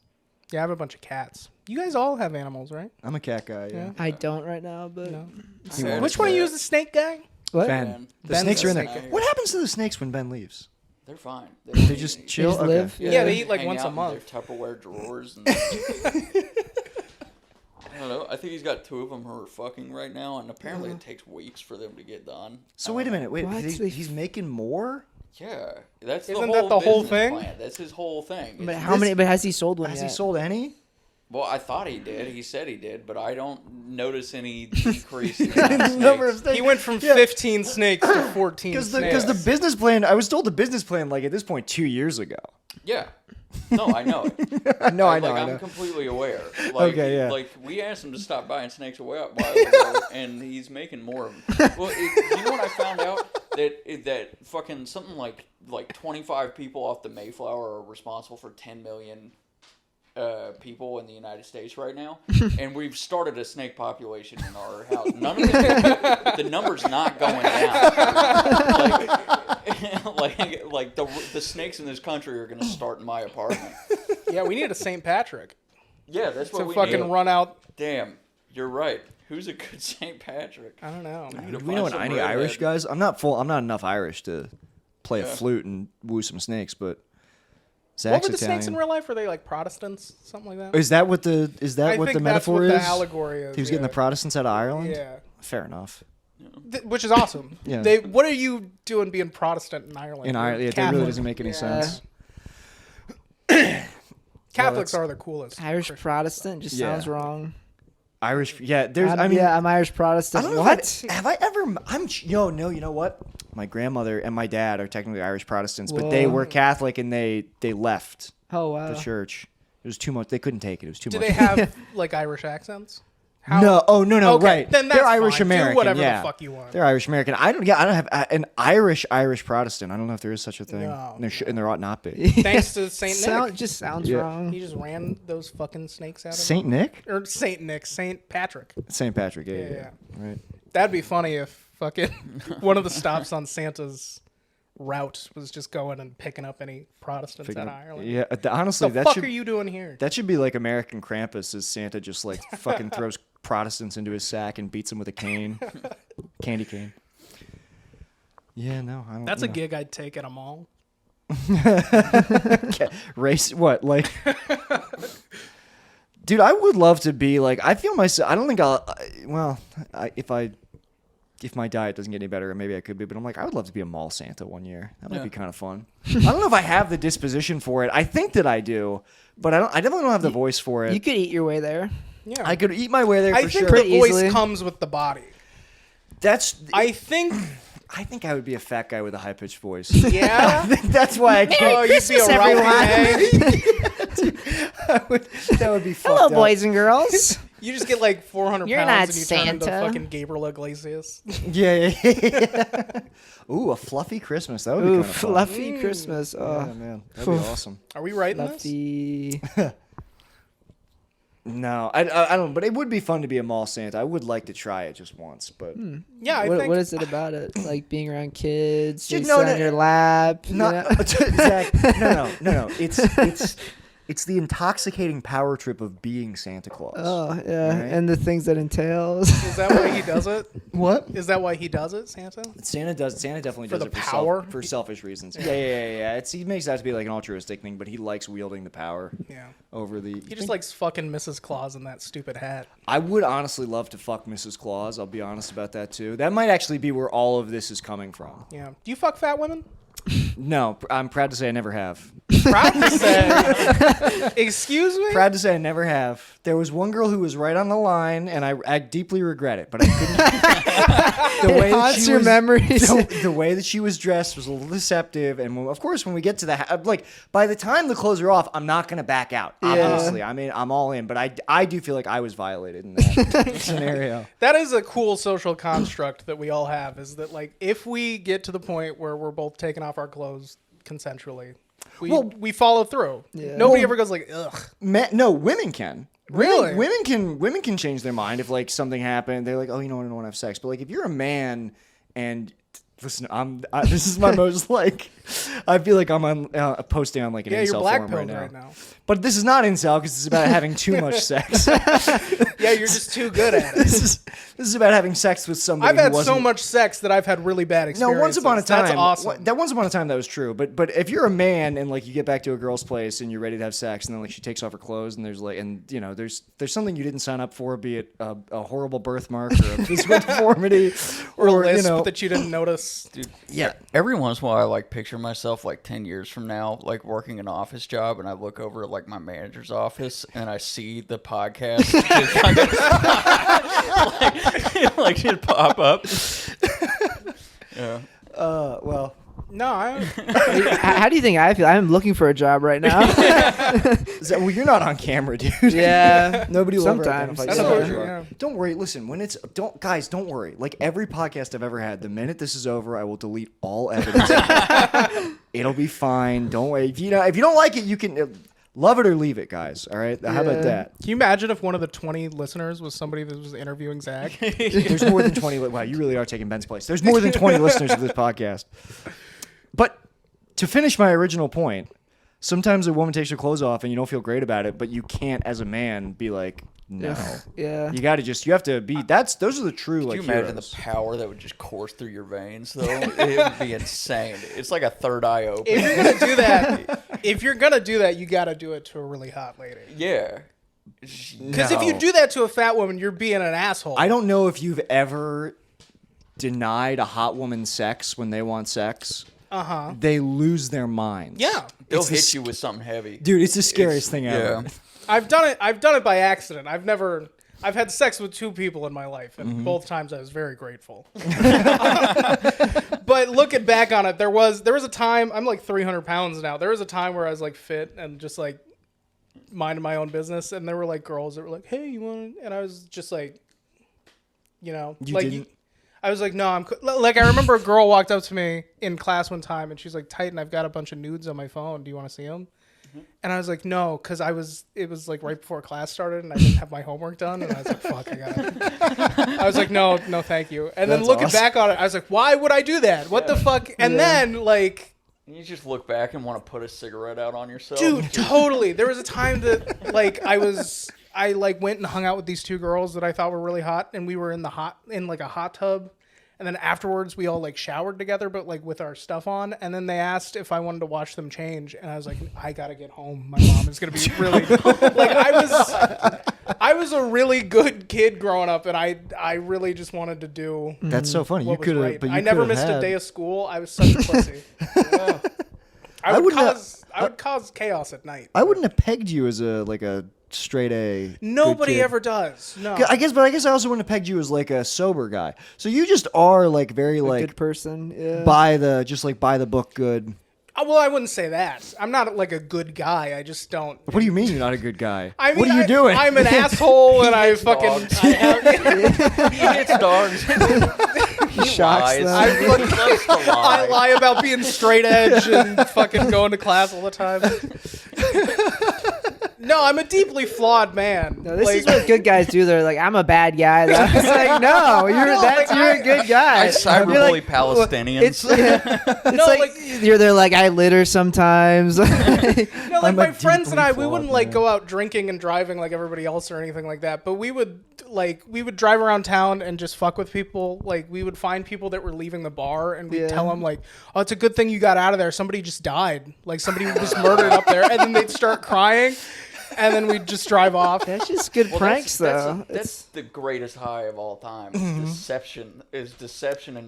Speaker 2: Yeah, I have a bunch of cats. You guys all have animals, right?
Speaker 1: I'm a cat guy. Yeah.
Speaker 4: I don't right now, but
Speaker 2: No.
Speaker 1: He won't.
Speaker 2: Which one of you is the snake guy?
Speaker 4: what?
Speaker 1: Ben. The
Speaker 2: Ben's
Speaker 1: snakes
Speaker 2: a
Speaker 1: are in
Speaker 2: snake
Speaker 1: there.
Speaker 2: guy.
Speaker 1: What happens to the snakes when Ben leaves?
Speaker 3: They're fine.
Speaker 1: They just chill.
Speaker 4: just
Speaker 1: Okay.
Speaker 4: live?
Speaker 2: Yeah, they eat like
Speaker 3: hang
Speaker 2: once a
Speaker 3: out in
Speaker 2: month.
Speaker 3: Their Tupperware drawers. And I don't know. I think he's got 2 of them who are fucking right now, and apparently it takes weeks for them to get done.
Speaker 1: So wait a minute. Wait,
Speaker 4: What?
Speaker 1: he's making more?
Speaker 3: Yeah, that's
Speaker 2: Isn't
Speaker 3: the
Speaker 2: that
Speaker 3: whole
Speaker 2: the whole
Speaker 3: business
Speaker 2: thing?
Speaker 3: plan. That's his whole thing.
Speaker 4: But
Speaker 3: It's-
Speaker 4: how many? But has he sold one
Speaker 1: Has
Speaker 4: yet?
Speaker 1: he sold any?
Speaker 3: Well, I thought he did. He said he did, but I don't notice any decrease in
Speaker 1: Number of
Speaker 3: snakes.
Speaker 1: snakes.
Speaker 2: He went from
Speaker 1: Yeah.
Speaker 2: 15 snakes to 14
Speaker 1: Because
Speaker 2: snakes.
Speaker 1: the business plan, I was told the business plan like at this point 2 years ago.
Speaker 3: Yeah. No, I know it.
Speaker 1: No, I know.
Speaker 3: Like,
Speaker 1: I know.
Speaker 3: I'm completely aware. Like,
Speaker 1: Okay, yeah.
Speaker 3: Like, we asked him to stop by and snakes a while ago, and he's making more of them. Well, you know what I found out? That fucking something like 25 people off the Mayflower are responsible for 10 million people in the United States right now, and we've started a snake population in our house. None of them, the number's not going down. Like the snakes in this country are going to start in my apartment.
Speaker 2: Yeah, we need a St. Patrick
Speaker 3: Yeah, that's what
Speaker 2: to
Speaker 3: we
Speaker 2: fucking
Speaker 3: need.
Speaker 2: run out.
Speaker 3: Damn, you're right. Who's a good St. Patrick?
Speaker 2: I don't know.
Speaker 3: We need to
Speaker 1: Do we know
Speaker 3: find some
Speaker 1: any Irish
Speaker 3: redhead.
Speaker 1: guys? I'm not enough Irish to play a
Speaker 3: Yeah.
Speaker 1: flute and woo some snakes, but
Speaker 2: What
Speaker 1: Zach's
Speaker 2: were the snakes in
Speaker 1: Italian.
Speaker 2: real life? Were they like Protestants, something like that?
Speaker 1: Is that what the
Speaker 2: I think
Speaker 1: metaphor
Speaker 2: that's what
Speaker 1: is?
Speaker 2: the allegory is.
Speaker 1: He was getting the Protestants out of Ireland.
Speaker 2: Yeah,
Speaker 1: Fair enough.
Speaker 2: which is awesome.
Speaker 1: Yeah.
Speaker 2: What are you doing being Protestant in Ireland?
Speaker 1: In
Speaker 2: You're
Speaker 1: Ireland, yeah, that
Speaker 2: Catholic.
Speaker 1: really doesn't make any
Speaker 4: Yeah.
Speaker 1: sense.
Speaker 2: Catholics are the coolest.
Speaker 4: Irish Protestant just
Speaker 1: Yeah.
Speaker 4: sounds wrong.
Speaker 1: Irish, yeah. There's,
Speaker 4: I'm Irish
Speaker 1: I
Speaker 4: Protestant.
Speaker 1: don't know.
Speaker 4: What?
Speaker 1: Have I ever? You know what? My grandmother and my dad are technically Irish Protestants, but they
Speaker 4: Whoa.
Speaker 1: were Catholic and they left
Speaker 4: Oh wow.
Speaker 1: the church. It was too much. They couldn't take it. It was too
Speaker 2: Do
Speaker 1: much.
Speaker 2: they have like Irish accents? How-
Speaker 1: No. Oh no.
Speaker 2: Okay,
Speaker 1: Right.
Speaker 2: then that's
Speaker 1: They're Irish
Speaker 2: fine.
Speaker 1: American.
Speaker 2: Do whatever
Speaker 1: yeah.
Speaker 2: the fuck you want.
Speaker 1: They're Irish American. I don't have an Irish Protestant. I don't know if there is such a thing.
Speaker 2: No.
Speaker 1: And there ought not be.
Speaker 2: Thanks to Saint Nick.
Speaker 4: Just sounds
Speaker 1: Yeah.
Speaker 4: wrong.
Speaker 2: He just ran those fucking snakes out of
Speaker 1: Saint Nick,
Speaker 2: him. Or Saint Nick, Saint Patrick.
Speaker 1: Saint Patrick. Yeah.
Speaker 2: Yeah.
Speaker 1: Right.
Speaker 2: That'd be funny if fucking one of the stops on Santa's route was just going and picking up any Protestants out of Ireland.
Speaker 1: Yeah. Honestly,
Speaker 2: The
Speaker 1: that
Speaker 2: fuck
Speaker 1: should
Speaker 2: are you doing here?
Speaker 1: that should be like American Krampus, as Santa just like fucking throws Protestants into his sack and beats them with a cane, candy cane. Yeah. No. I don't.
Speaker 2: That's a
Speaker 1: know.
Speaker 2: gig I'd take at a mall.
Speaker 1: Race what like dude, I would love to be like, I feel myself, I don't think if my diet doesn't get any better, maybe I could be, but I'm like, I would love to be a mall Santa one year. That might be kind of fun. I don't know if I have the disposition for it. I think that I do, but I definitely don't have the voice for it.
Speaker 4: You could eat your way there.
Speaker 2: Yeah.
Speaker 1: I could eat my way there
Speaker 2: I
Speaker 1: for
Speaker 2: think
Speaker 1: sure.
Speaker 4: Pretty
Speaker 2: the voice
Speaker 4: easily.
Speaker 2: comes with the body.
Speaker 1: I
Speaker 2: I think,
Speaker 1: think I would be a fat guy with a high pitched voice.
Speaker 2: yeah.
Speaker 1: I think that's why I can't.
Speaker 2: Oh, you'd be a Ralphie May.
Speaker 1: That would be fucked
Speaker 4: Hello,
Speaker 1: up.
Speaker 4: boys and girls.
Speaker 2: You just get like 400
Speaker 4: You're
Speaker 2: pounds
Speaker 4: not
Speaker 2: and you turn into
Speaker 4: Santa.
Speaker 2: fucking Gabriel Iglesias.
Speaker 1: Yeah. Ooh, a fluffy Christmas. That would be
Speaker 4: Ooh,
Speaker 1: kind of fun.
Speaker 4: fluffy Christmas.
Speaker 1: Yeah,
Speaker 4: Oh,
Speaker 1: man, that'd be awesome.
Speaker 2: Are we writing this?
Speaker 4: fluffy.
Speaker 1: No, I don't. But it would be fun to be a mall Santa. I would like to try it just once. But
Speaker 2: Yeah, I
Speaker 4: What,
Speaker 2: think.
Speaker 4: what is it about it? Like being around kids,
Speaker 1: Just-
Speaker 4: they
Speaker 1: no,
Speaker 4: sit
Speaker 1: no,
Speaker 4: on your lap. you
Speaker 1: not
Speaker 4: know?
Speaker 1: Zach. No. It's the intoxicating power trip of being Santa Claus.
Speaker 4: Oh yeah,
Speaker 1: Right.
Speaker 4: and the things that entails.
Speaker 2: Is that why he does it?
Speaker 1: What?
Speaker 2: Is that why he does it, Santa?
Speaker 1: Santa definitely
Speaker 2: For
Speaker 1: does
Speaker 2: the
Speaker 1: it
Speaker 2: power?
Speaker 1: for selfish reasons. Yeah. He makes that to be like an altruistic thing, but he likes wielding the power
Speaker 2: Yeah.
Speaker 1: over the.
Speaker 2: He just likes fucking Mrs. Claus in that stupid hat.
Speaker 1: I would honestly love to fuck Mrs. Claus. I'll be honest about that too. That might actually be where all of this is coming from.
Speaker 2: Yeah. Do you fuck fat women?
Speaker 1: No, I'm proud to say I never have.
Speaker 2: Proud to say. Excuse me?
Speaker 1: Proud to say I never have. There was one girl who was right on the line, and I deeply regret it, but I couldn't.
Speaker 4: It haunts your memories.
Speaker 1: The way that she was dressed was a little deceptive, and of course, when we get to the like, by the time the clothes are off, I'm not gonna back out. Obviously, I mean, I'm all in, but I do feel like I was violated in that scenario.
Speaker 2: That is a cool social construct that we all have, is that like if we get to the point where we're both taking off our clothes consensually, we follow through.
Speaker 4: Yeah.
Speaker 2: Nobody ever goes like, ugh.
Speaker 1: No, women can.
Speaker 2: Really?
Speaker 1: Women can change their mind if like something happened. They're like, oh, you know what, I don't want to have sex. But like if you're a man and listen, this is my most like, I feel like I'm on posting on like an
Speaker 2: Yeah, you're
Speaker 1: incel
Speaker 2: black
Speaker 1: forum
Speaker 2: pilled
Speaker 1: right now.
Speaker 2: right now.
Speaker 1: But this is not incel because it's about having too much sex.
Speaker 2: Yeah, you're just too good at it.
Speaker 1: This is about having sex with somebody.
Speaker 2: I've had
Speaker 1: who
Speaker 2: so
Speaker 1: wasn't-
Speaker 2: much sex that I've had really bad
Speaker 1: No,
Speaker 2: experiences.
Speaker 1: once upon a time.
Speaker 2: That's awesome.
Speaker 1: Once upon a time, that was true. But if you're a man and like you get back to a girl's place and you're ready to have sex, and then like she takes off her clothes and there's like, and you know, there's something you didn't sign up for, be it a horrible birthmark or a physical deformity,
Speaker 2: or a lisp
Speaker 1: you know,
Speaker 2: that you didn't notice.
Speaker 3: Dude, yeah. Every once in a while, I like picture myself like 10 years from now, like working an office job, and I look over at like my manager's office, and I see the podcast like should pop up. Yeah.
Speaker 1: well,
Speaker 2: No, I
Speaker 4: How do you think I feel? I'm looking for a job right now.
Speaker 1: Well, you're not on camera, dude.
Speaker 4: Yeah.
Speaker 1: Nobody will ever
Speaker 4: Sometimes.
Speaker 1: identify
Speaker 2: That's
Speaker 1: you.
Speaker 2: what-
Speaker 1: You are.
Speaker 2: yeah.
Speaker 1: Don't worry. Listen, when it's guys, don't worry. Like every podcast I've ever had, the minute this is over, I will delete all evidence. It'll be fine. Don't worry. If you don't like it, you can love it or leave it, guys. All right. How about that?
Speaker 2: Can you imagine if one of the 20 listeners was somebody that was interviewing Zach?
Speaker 1: There's more than 20. Wow, you really are taking Ben's place. There's more than 20 listeners of this podcast. But to finish my original point, sometimes a woman takes her clothes off and you don't feel great about it, but you can't, as a man, be like, no.
Speaker 4: Yeah.
Speaker 1: You have to be. Those are the true.
Speaker 3: Could
Speaker 1: like,
Speaker 3: you imagine
Speaker 1: heroes.
Speaker 3: the power that would just course through your veins, though? It would be insane. It's like a third eye open.
Speaker 2: If you're gonna do that, you gotta do it to a really hot lady.
Speaker 3: Yeah.
Speaker 2: Because if you do that to a fat woman, you're being an asshole.
Speaker 1: I don't know if you've ever denied a hot woman sex when they want sex. They lose their minds.
Speaker 2: Yeah.
Speaker 3: They'll hit you with something heavy.
Speaker 1: Dude, it's the scariest thing ever.
Speaker 3: Yeah.
Speaker 2: I've done it by accident. I've had sex with 2 people in my life, and both times I was very grateful. But looking back on it, there was a time, I'm like 300 pounds now. There was a time where I was like fit and just like minding my own business, and there were like girls that were like, "Hey, you want?" And I was just like, I was like, no, like, I remember a girl walked up to me in class one time, and she's like, Titan, I've got a bunch of nudes on my phone. Do you want to see them? And I was like, no, because it was like right before class started, and I didn't have my homework done, and I was like, fuck, I was like, no, thank you. And then
Speaker 1: That's
Speaker 2: looking
Speaker 1: awesome.
Speaker 2: back on it, I was like, why would I do that? What the fuck? And then, like,
Speaker 3: You just look back and want to put a cigarette out on yourself.
Speaker 2: dude, totally. There was a time that, like, I went and hung out with these 2 girls that I thought were really hot, and we were in like a hot tub. And then afterwards, we all like showered together, but like with our stuff on. And then they asked if I wanted to watch them change, and I was like, I gotta get home. My mom is gonna be really like I was a really good kid growing up, and I really just wanted to do.
Speaker 1: That's so funny. You
Speaker 2: what was
Speaker 1: could have,
Speaker 2: right.
Speaker 1: but you
Speaker 2: I never
Speaker 1: coulda
Speaker 2: missed a
Speaker 1: had-
Speaker 2: day of school. I was such a pussy. I would cause chaos at night.
Speaker 1: I wouldn't have pegged you as a straight A.
Speaker 2: Nobody
Speaker 1: good kid.
Speaker 2: ever does. No.
Speaker 1: I guess I also wouldn't have pegged you as like a sober guy. So you just are like very like
Speaker 4: Good person. Yeah.
Speaker 1: by the book good.
Speaker 2: Well, I wouldn't say that. I'm not like a good guy. I just don't.
Speaker 1: What do you mean you're not a good guy?
Speaker 2: I mean,
Speaker 1: what are you doing?
Speaker 2: I'm an asshole, and I fucking.
Speaker 3: dogs. He hits dogs. He
Speaker 4: shocks
Speaker 3: lies.
Speaker 4: them.
Speaker 3: He loves to
Speaker 2: I
Speaker 3: lie.
Speaker 2: lie about being straight edge and fucking going to class all the time. No, I'm a deeply flawed man.
Speaker 4: No, this is what good guys do. They're like, I'm a bad guy. It's like, no, you're a good guy.
Speaker 3: I cyberbully
Speaker 4: You're
Speaker 3: Palestinians.
Speaker 4: It's
Speaker 2: No,
Speaker 4: like they're like, I litter sometimes.
Speaker 2: No, like
Speaker 1: I'm
Speaker 2: my
Speaker 1: a
Speaker 2: friends and I,
Speaker 1: deeply
Speaker 2: we wouldn't
Speaker 1: flawed
Speaker 2: like
Speaker 1: man.
Speaker 2: go out drinking and driving like everybody else or anything like that. But we would drive around town and just fuck with people. Like we would find people that were leaving the bar, and we'd tell them like, "Oh, it's a good thing you got out of there. Somebody just died. Like somebody was murdered up there." And then they'd start crying, and then we'd just drive off.
Speaker 4: That's just good pranks, though.
Speaker 3: That's the greatest high of all time. Deception and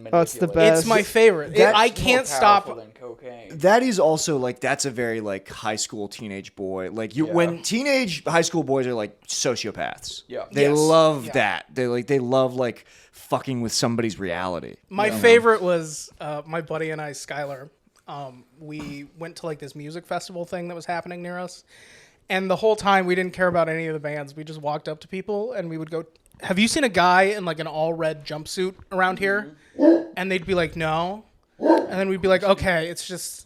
Speaker 3: manipulation.
Speaker 4: Oh, it's the best.
Speaker 2: It's my favorite.
Speaker 1: That's
Speaker 2: I
Speaker 3: More
Speaker 2: can't
Speaker 3: powerful
Speaker 2: stop.
Speaker 3: than cocaine.
Speaker 1: That is also like that's a very like high school teenage boy. Like when teenage high school boys are like sociopaths.
Speaker 3: Yeah.
Speaker 1: They
Speaker 2: Yes.
Speaker 1: love
Speaker 2: Yeah.
Speaker 1: that. They love like fucking with somebody's reality.
Speaker 2: My favorite was my buddy and I, Skylar. We went to like this music festival thing that was happening near us. And the whole time we didn't care about any of the bands. We just walked up to people and we would go, have you seen a guy in like an all red jumpsuit around here? And they'd be like, no. And then we'd be like, okay, it's just,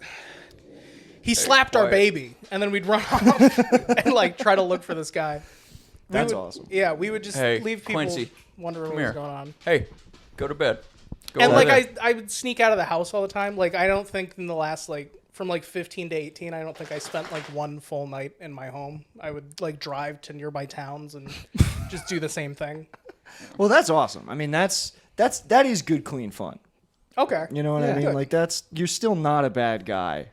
Speaker 2: he slapped our
Speaker 3: quiet.
Speaker 2: baby. And then we'd run off and like try to look for this guy.
Speaker 1: That's
Speaker 2: would-
Speaker 1: awesome.
Speaker 2: Yeah, we would just
Speaker 3: Hey,
Speaker 2: leave people
Speaker 3: Quincy,
Speaker 2: wondering what
Speaker 3: here.
Speaker 2: was going on.
Speaker 3: Hey, go to bed. Go
Speaker 2: And
Speaker 3: over
Speaker 2: like
Speaker 3: there.
Speaker 2: I would sneak out of the house all the time. Like I don't think in the last from 15 to 18, I don't think I spent like one full night in my home. I would like drive to nearby towns and just do the same thing.
Speaker 1: Well, that's awesome. I mean, that is good, clean fun.
Speaker 2: Okay.
Speaker 1: You know what I mean?
Speaker 2: Good.
Speaker 1: Like you're still not a bad guy.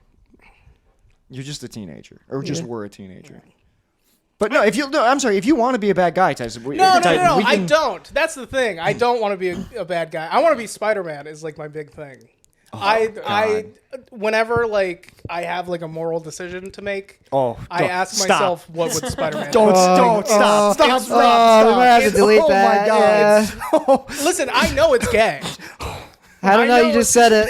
Speaker 1: You're just a teenager, or just were a teenager. But no, I'm sorry. If you want to be a bad guy, Tyson.
Speaker 2: No,
Speaker 1: Titan, we
Speaker 2: I
Speaker 1: can-
Speaker 2: don't. That's the thing. I don't want to be a bad guy. I want to be Spider-Man is like my big thing. I whenever like I have like a moral decision to make, I ask
Speaker 1: stop.
Speaker 2: myself what would Spider-Man
Speaker 1: Don't
Speaker 2: do?
Speaker 1: stop.
Speaker 4: we might have to delete
Speaker 1: Oh
Speaker 4: that.
Speaker 1: my god.
Speaker 2: Listen, I know it's gay.
Speaker 4: I don't know. You just said it.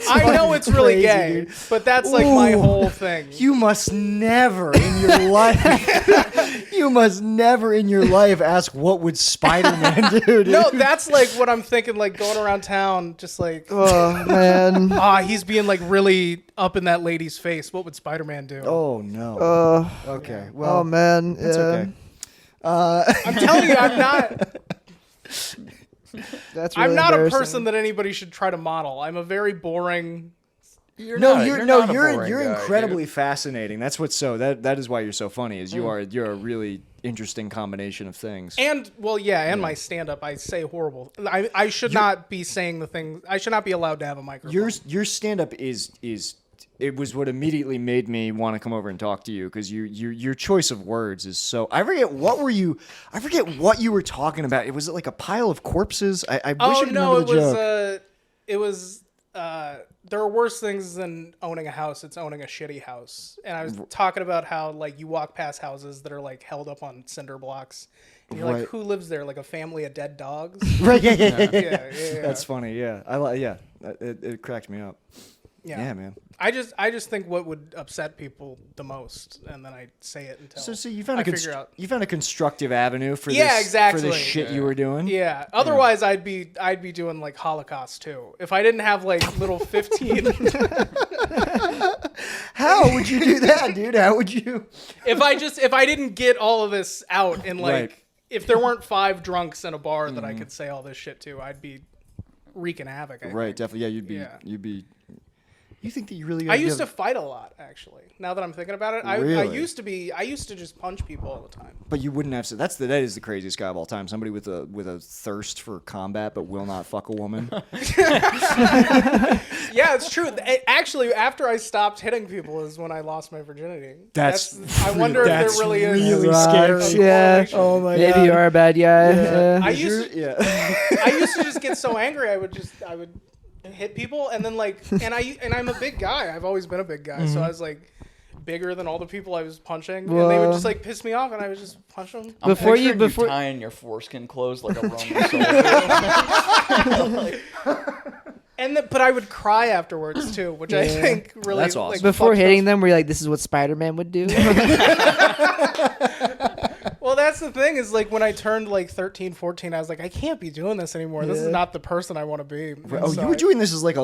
Speaker 2: I know it's really
Speaker 1: crazy,
Speaker 2: gay,
Speaker 1: dude.
Speaker 2: but that's like my
Speaker 1: Ooh.
Speaker 2: whole thing.
Speaker 1: You must never in your life. You must never in your life ask what would Spider-Man do. Dude?
Speaker 2: No, that's like what I'm thinking. Like going around town, just like,
Speaker 4: Oh man.
Speaker 2: he's being like really up in that lady's face. What would Spider-Man do?
Speaker 1: Oh no. Okay. Well,
Speaker 4: Oh man.
Speaker 1: it's
Speaker 4: Yeah.
Speaker 1: okay.
Speaker 2: I'm telling you, I'm not.
Speaker 4: That's really
Speaker 2: I'm not a
Speaker 4: embarrassing.
Speaker 2: person that anybody should try to model. I'm a very boring.
Speaker 3: You're
Speaker 1: No,
Speaker 3: not-
Speaker 1: you're
Speaker 3: not a boring
Speaker 1: you're
Speaker 3: guy,
Speaker 1: incredibly
Speaker 3: dude.
Speaker 1: fascinating. That's what's so that is why you're so funny. Is you're a really interesting combination of things.
Speaker 2: And well, yeah, and my stand-up, I say horrible. I should not be saying the things. I should not be allowed to have a microphone.
Speaker 1: Your stand-up is it was what immediately made me want to come over and talk to you because your choice of words is so. I forget what you were talking about. It was like a pile of corpses. I wish I could
Speaker 2: no,
Speaker 1: remember the joke.
Speaker 2: it was. There are worse things than owning a house. It's owning a shitty house. And I was talking about how like you walk past houses that are like held up on cinder blocks, and you're
Speaker 1: Right.
Speaker 2: like, who lives there? Like a family of dead dogs.
Speaker 1: Right, yeah.
Speaker 2: Yeah.
Speaker 1: That's funny. Yeah, it cracked me up. Yeah, man.
Speaker 2: I just think what would upset people the most, and then I say it until
Speaker 1: So you found
Speaker 2: I
Speaker 1: a
Speaker 2: figure out.
Speaker 1: you found a constructive avenue for
Speaker 2: Yeah,
Speaker 1: this
Speaker 2: exactly.
Speaker 1: for this shit you were doing.
Speaker 2: Yeah. Otherwise, I'd be doing like Holocaust too. If I didn't have like little 15.
Speaker 1: How would you do that, dude? How would you?
Speaker 2: if I didn't get all of this out and like
Speaker 1: Right.
Speaker 2: if there weren't 5 drunks in a bar that I could say all this shit to, I'd be wreaking havoc. I
Speaker 1: Right,
Speaker 2: think.
Speaker 1: definitely. Yeah,
Speaker 2: Yeah.
Speaker 1: you'd be. You think that you really?
Speaker 2: I used to fight a lot, actually. Now that I'm thinking about it, I
Speaker 1: Really?
Speaker 2: used to just punch people all the time.
Speaker 1: But you wouldn't have. That is the craziest guy of all time. Somebody with a thirst for combat, but will not fuck a woman.
Speaker 2: Yeah, it's true. Actually, after I stopped hitting people is when I lost my virginity. I wonder if there really is.
Speaker 1: really
Speaker 2: a
Speaker 1: scary.
Speaker 4: Yeah.
Speaker 2: correlation.
Speaker 1: Oh my
Speaker 4: Maybe you are a bad guy. Yeah.
Speaker 2: I used to just get so angry I would hit people and then like and I'm a big guy. I've always been a big guy, so I was like bigger than all the people I was punching, and they would just like piss me off, and I would just punch them.
Speaker 3: I'm picturing tying your foreskin clothes like a Roman soldier.
Speaker 2: But I would cry afterwards too, which I think really
Speaker 1: That's awesome.
Speaker 2: like,
Speaker 4: Before
Speaker 2: fucked
Speaker 4: hitting
Speaker 2: us.
Speaker 4: them, were you like, "This is what Spider-Man would do"?
Speaker 2: Well, that's the thing is like when I turned like 13, 14, I was like, I can't be doing this anymore. This is not the person I want to be.
Speaker 1: Oh, you were doing this as like a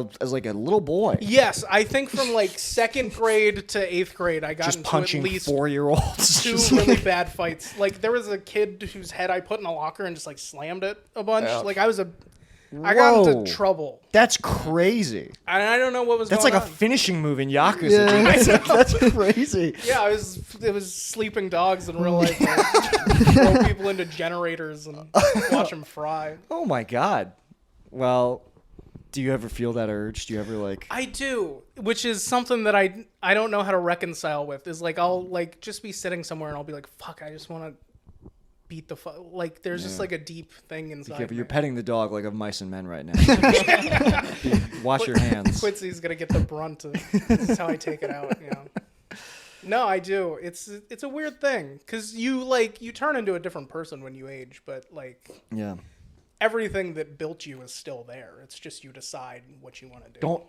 Speaker 1: little boy.
Speaker 2: Yes, I think from like 2nd grade to 8th grade, I got
Speaker 1: Just
Speaker 2: into
Speaker 1: punching
Speaker 2: at least
Speaker 1: 4-year-olds.
Speaker 2: 2 really bad fights. Like there was a kid whose head I put in a locker and just like slammed it a bunch.
Speaker 3: Yeah.
Speaker 2: Like I got
Speaker 1: Whoa.
Speaker 2: into trouble.
Speaker 1: That's crazy.
Speaker 2: And I don't know what was
Speaker 1: That's
Speaker 2: going
Speaker 1: like
Speaker 2: on.
Speaker 1: a finishing move in Yakuza.
Speaker 4: Yeah.
Speaker 1: Dude. That's crazy.
Speaker 2: Yeah, it was sleeping dogs in real life. Like, throw people into generators and watch them fry.
Speaker 1: Oh my god. Well, do you ever feel that urge? Do you ever like?
Speaker 2: I do, which is something that I don't know how to reconcile with. Is like I'll like just be sitting somewhere and I'll be like, fuck, I just want to beat the fuck. Like there's just like a deep thing inside.
Speaker 1: Yeah, but
Speaker 2: me.
Speaker 1: you're petting the dog like of mice and men right now. Wash your hands.
Speaker 2: Quincy's gonna get the brunt of this is how I take it out, you know. No, I do. It's a weird thing because you turn into a different person when you age, but like
Speaker 1: Yeah.
Speaker 2: everything that built you is still there. It's just you decide what you want to do.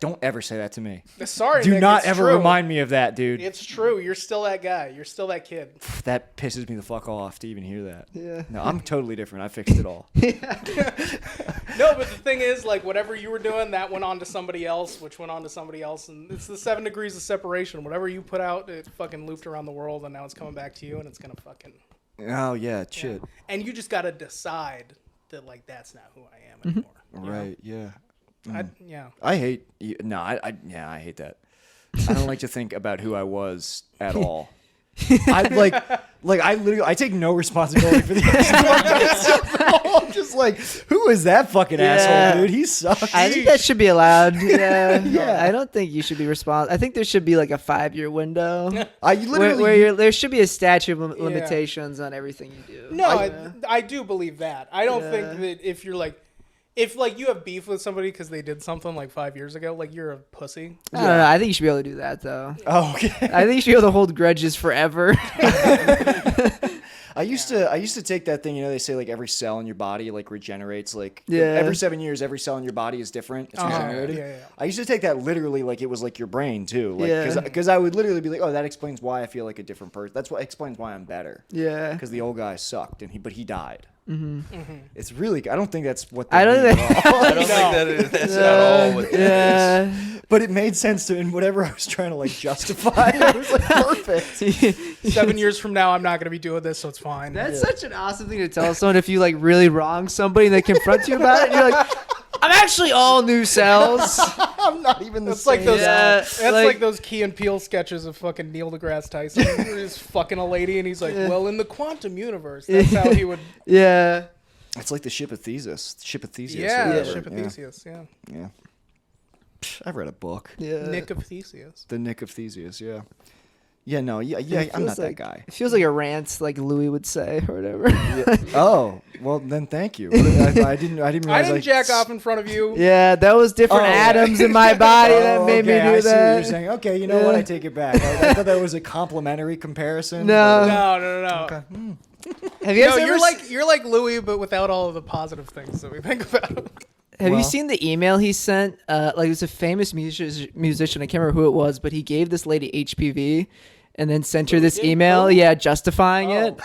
Speaker 1: Don't ever say that to me.
Speaker 2: Sorry,
Speaker 1: Do
Speaker 2: Nick,
Speaker 1: not
Speaker 2: it's
Speaker 1: ever
Speaker 2: true.
Speaker 1: remind me of that, dude.
Speaker 2: It's true. You're still that guy. You're still that kid.
Speaker 1: That pisses me the fuck off to even hear that.
Speaker 4: Yeah.
Speaker 1: No, I'm totally different. I fixed it all.
Speaker 2: No, but the thing is, like, whatever you were doing, that went on to somebody else, which went on to somebody else, and it's the 7 degrees of separation. Whatever you put out, it fucking looped around the world, and now it's coming back to you, and it's gonna fucking.
Speaker 1: Oh yeah, shit.
Speaker 2: And you just gotta decide that, like, that's not who I am anymore. you know?
Speaker 1: Right. Yeah.
Speaker 2: Yeah.
Speaker 1: I hate. No, I hate that. I don't like to think about who I was at all. I take no responsibility for the I'm just like, who is that fucking asshole, dude? He sucks.
Speaker 4: I think that should be allowed. Yeah. I don't think you should be responsible. I think there should be like a 5-year window
Speaker 1: I literally.
Speaker 4: where there should be a statute of limitations on everything you do.
Speaker 2: No, I do believe that. I don't think that if you're like. If, like, you have beef with somebody because they did something, like, 5 years ago, like, you're a pussy.
Speaker 4: I don't know. I think you should be able to do that, though.
Speaker 1: Oh, okay.
Speaker 4: I think you should be able to hold grudges forever.
Speaker 1: I I used to take that thing. You know, they say like every cell in your body like regenerates. Like
Speaker 4: Yeah.
Speaker 1: every 7 years, every cell in your body is different. It's regenerated.
Speaker 2: yeah.
Speaker 1: I used to take that literally like it was like your brain too. Like,
Speaker 4: Yeah.
Speaker 1: Because I would literally be like, oh, that explains why I feel like a different person. That's what explains why I'm better.
Speaker 4: Yeah.
Speaker 1: Because the old guy sucked but he died.
Speaker 2: Mm-hmm.
Speaker 1: It's really. I don't think that's what.
Speaker 4: I don't
Speaker 1: mean
Speaker 4: think-
Speaker 1: at all.
Speaker 5: I don't think that's at all what that is.
Speaker 4: Yeah.
Speaker 1: But it made sense to in whatever I was trying to like justify. It was like perfect.
Speaker 2: 7 years from now, I'm not going to be doing this, so it's fine.
Speaker 4: That's such an awesome thing to tell someone if you like really wrong somebody and they confront you about it. And you're like, I'm actually all new cells.
Speaker 1: I'm not even the
Speaker 2: That's
Speaker 1: same.
Speaker 2: like those.
Speaker 4: Yeah,
Speaker 2: That's
Speaker 4: like-
Speaker 2: like those Key and Peele sketches of fucking Neil deGrasse Tyson. He's fucking a lady, and he's like, "Well, in the quantum universe, that's how he would."
Speaker 4: Yeah.
Speaker 1: It's like the ship of Theseus. Ship of Theseus. or
Speaker 2: Yeah,
Speaker 1: whatever.
Speaker 2: Ship of Theseus. Yeah,
Speaker 1: Yeah. Psh, I've read a book.
Speaker 4: Yeah.
Speaker 2: Nick of Theseus.
Speaker 1: The Nick of Theseus. Yeah. Yeah. No. Yeah.
Speaker 4: It
Speaker 1: I'm
Speaker 4: feels
Speaker 1: not
Speaker 4: like,
Speaker 1: that guy.
Speaker 4: It feels like a rant, like Louis would say, or whatever.
Speaker 1: Oh. Well, then thank you. I didn't. I didn't
Speaker 2: I
Speaker 1: realize.
Speaker 2: didn't jack off in front of you.
Speaker 4: Yeah, that was different
Speaker 1: Oh.
Speaker 4: atoms in my body that made me
Speaker 1: okay,
Speaker 4: do
Speaker 1: I see what
Speaker 4: that.
Speaker 1: you're saying. Okay. You know what? I take it back. I thought that was a complimentary comparison.
Speaker 4: No.
Speaker 2: No.
Speaker 1: Okay.
Speaker 4: Have you guys
Speaker 2: No,
Speaker 4: ever
Speaker 2: you're like Louis, but without all of the positive things that we think about.
Speaker 4: Have
Speaker 1: Well-
Speaker 4: you seen the email he sent? Like it was a famous musician. I can't remember who it was, but he gave this lady HPV, and then sent her this email. Yeah, justifying it.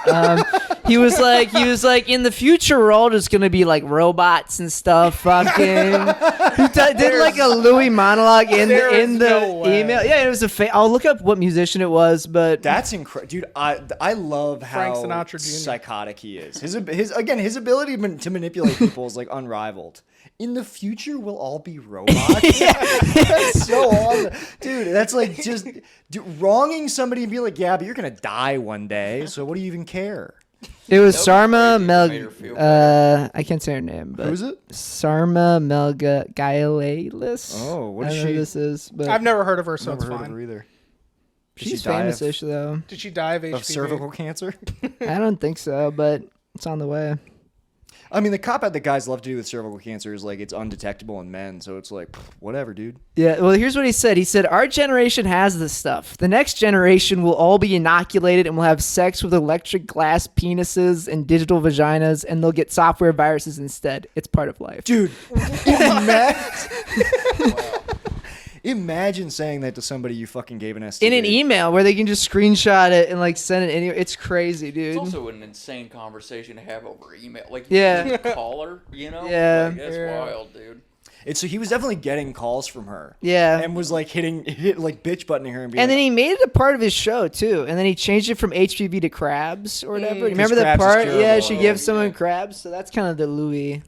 Speaker 4: He was like, in the future, we're all just gonna be like robots and stuff. Fucking. He did like a Louis monologue in
Speaker 2: There
Speaker 4: the
Speaker 2: is no way.
Speaker 4: email. Yeah, it was I'll look up what musician it was, but
Speaker 1: That's incredible, dude. I love how
Speaker 2: Frank Sinatra Jr.
Speaker 1: psychotic he is. His ability to manipulate people is like unrivaled. In the future, we'll all be robots. That's so awesome, dude. That's like just wronging somebody and be like, yeah, but you're gonna die one day. So what do you even care?
Speaker 4: it was
Speaker 3: That
Speaker 4: Sarma
Speaker 3: was crazy.
Speaker 4: Mel.
Speaker 3: Made her feel
Speaker 4: I can't say her name, but
Speaker 1: Who's it?
Speaker 4: Sarma Melga Gaialis.
Speaker 1: Oh, what
Speaker 4: I
Speaker 1: is
Speaker 4: don't know
Speaker 1: she?
Speaker 4: who this is, but
Speaker 2: I've never heard of her, so
Speaker 1: Never
Speaker 2: it's
Speaker 1: heard of
Speaker 2: fine.
Speaker 1: her either. Did
Speaker 4: she's
Speaker 1: she die of-
Speaker 4: famous-ish though.
Speaker 2: Did she die of HPV?
Speaker 1: Of cervical cancer.
Speaker 4: I don't think so, but it's on the way.
Speaker 1: I mean, the cop out that guys love to do with cervical cancer is like it's undetectable in men, so it's like whatever, dude.
Speaker 4: Yeah, well, here's what he said. He said, our generation has this stuff. The next generation will all be inoculated and will have sex with electric glass penises and digital vaginas, and they'll get software viruses instead. It's part of life.
Speaker 1: Dude, imagine saying that to somebody you fucking gave an STD.
Speaker 4: In an email where they can just screenshot it and like send it anywhere. It's crazy, dude.
Speaker 3: It's also an insane conversation to have over email. Like,
Speaker 4: Yeah.
Speaker 3: you call her, you know?
Speaker 4: Yeah.
Speaker 3: Like, that's
Speaker 2: Yeah.
Speaker 3: wild, dude.
Speaker 1: So he was definitely getting calls from her.
Speaker 4: Yeah.
Speaker 1: And was like like bitch buttoning her and being
Speaker 4: And then
Speaker 1: like,
Speaker 4: he made it a part of his show too. And then he changed it from HPV to crabs or whatever. You remember that
Speaker 1: crabs is
Speaker 4: part?
Speaker 1: terrible.
Speaker 4: Yeah, she gives
Speaker 3: Yeah.
Speaker 4: someone crabs. So that's kind of the Louis,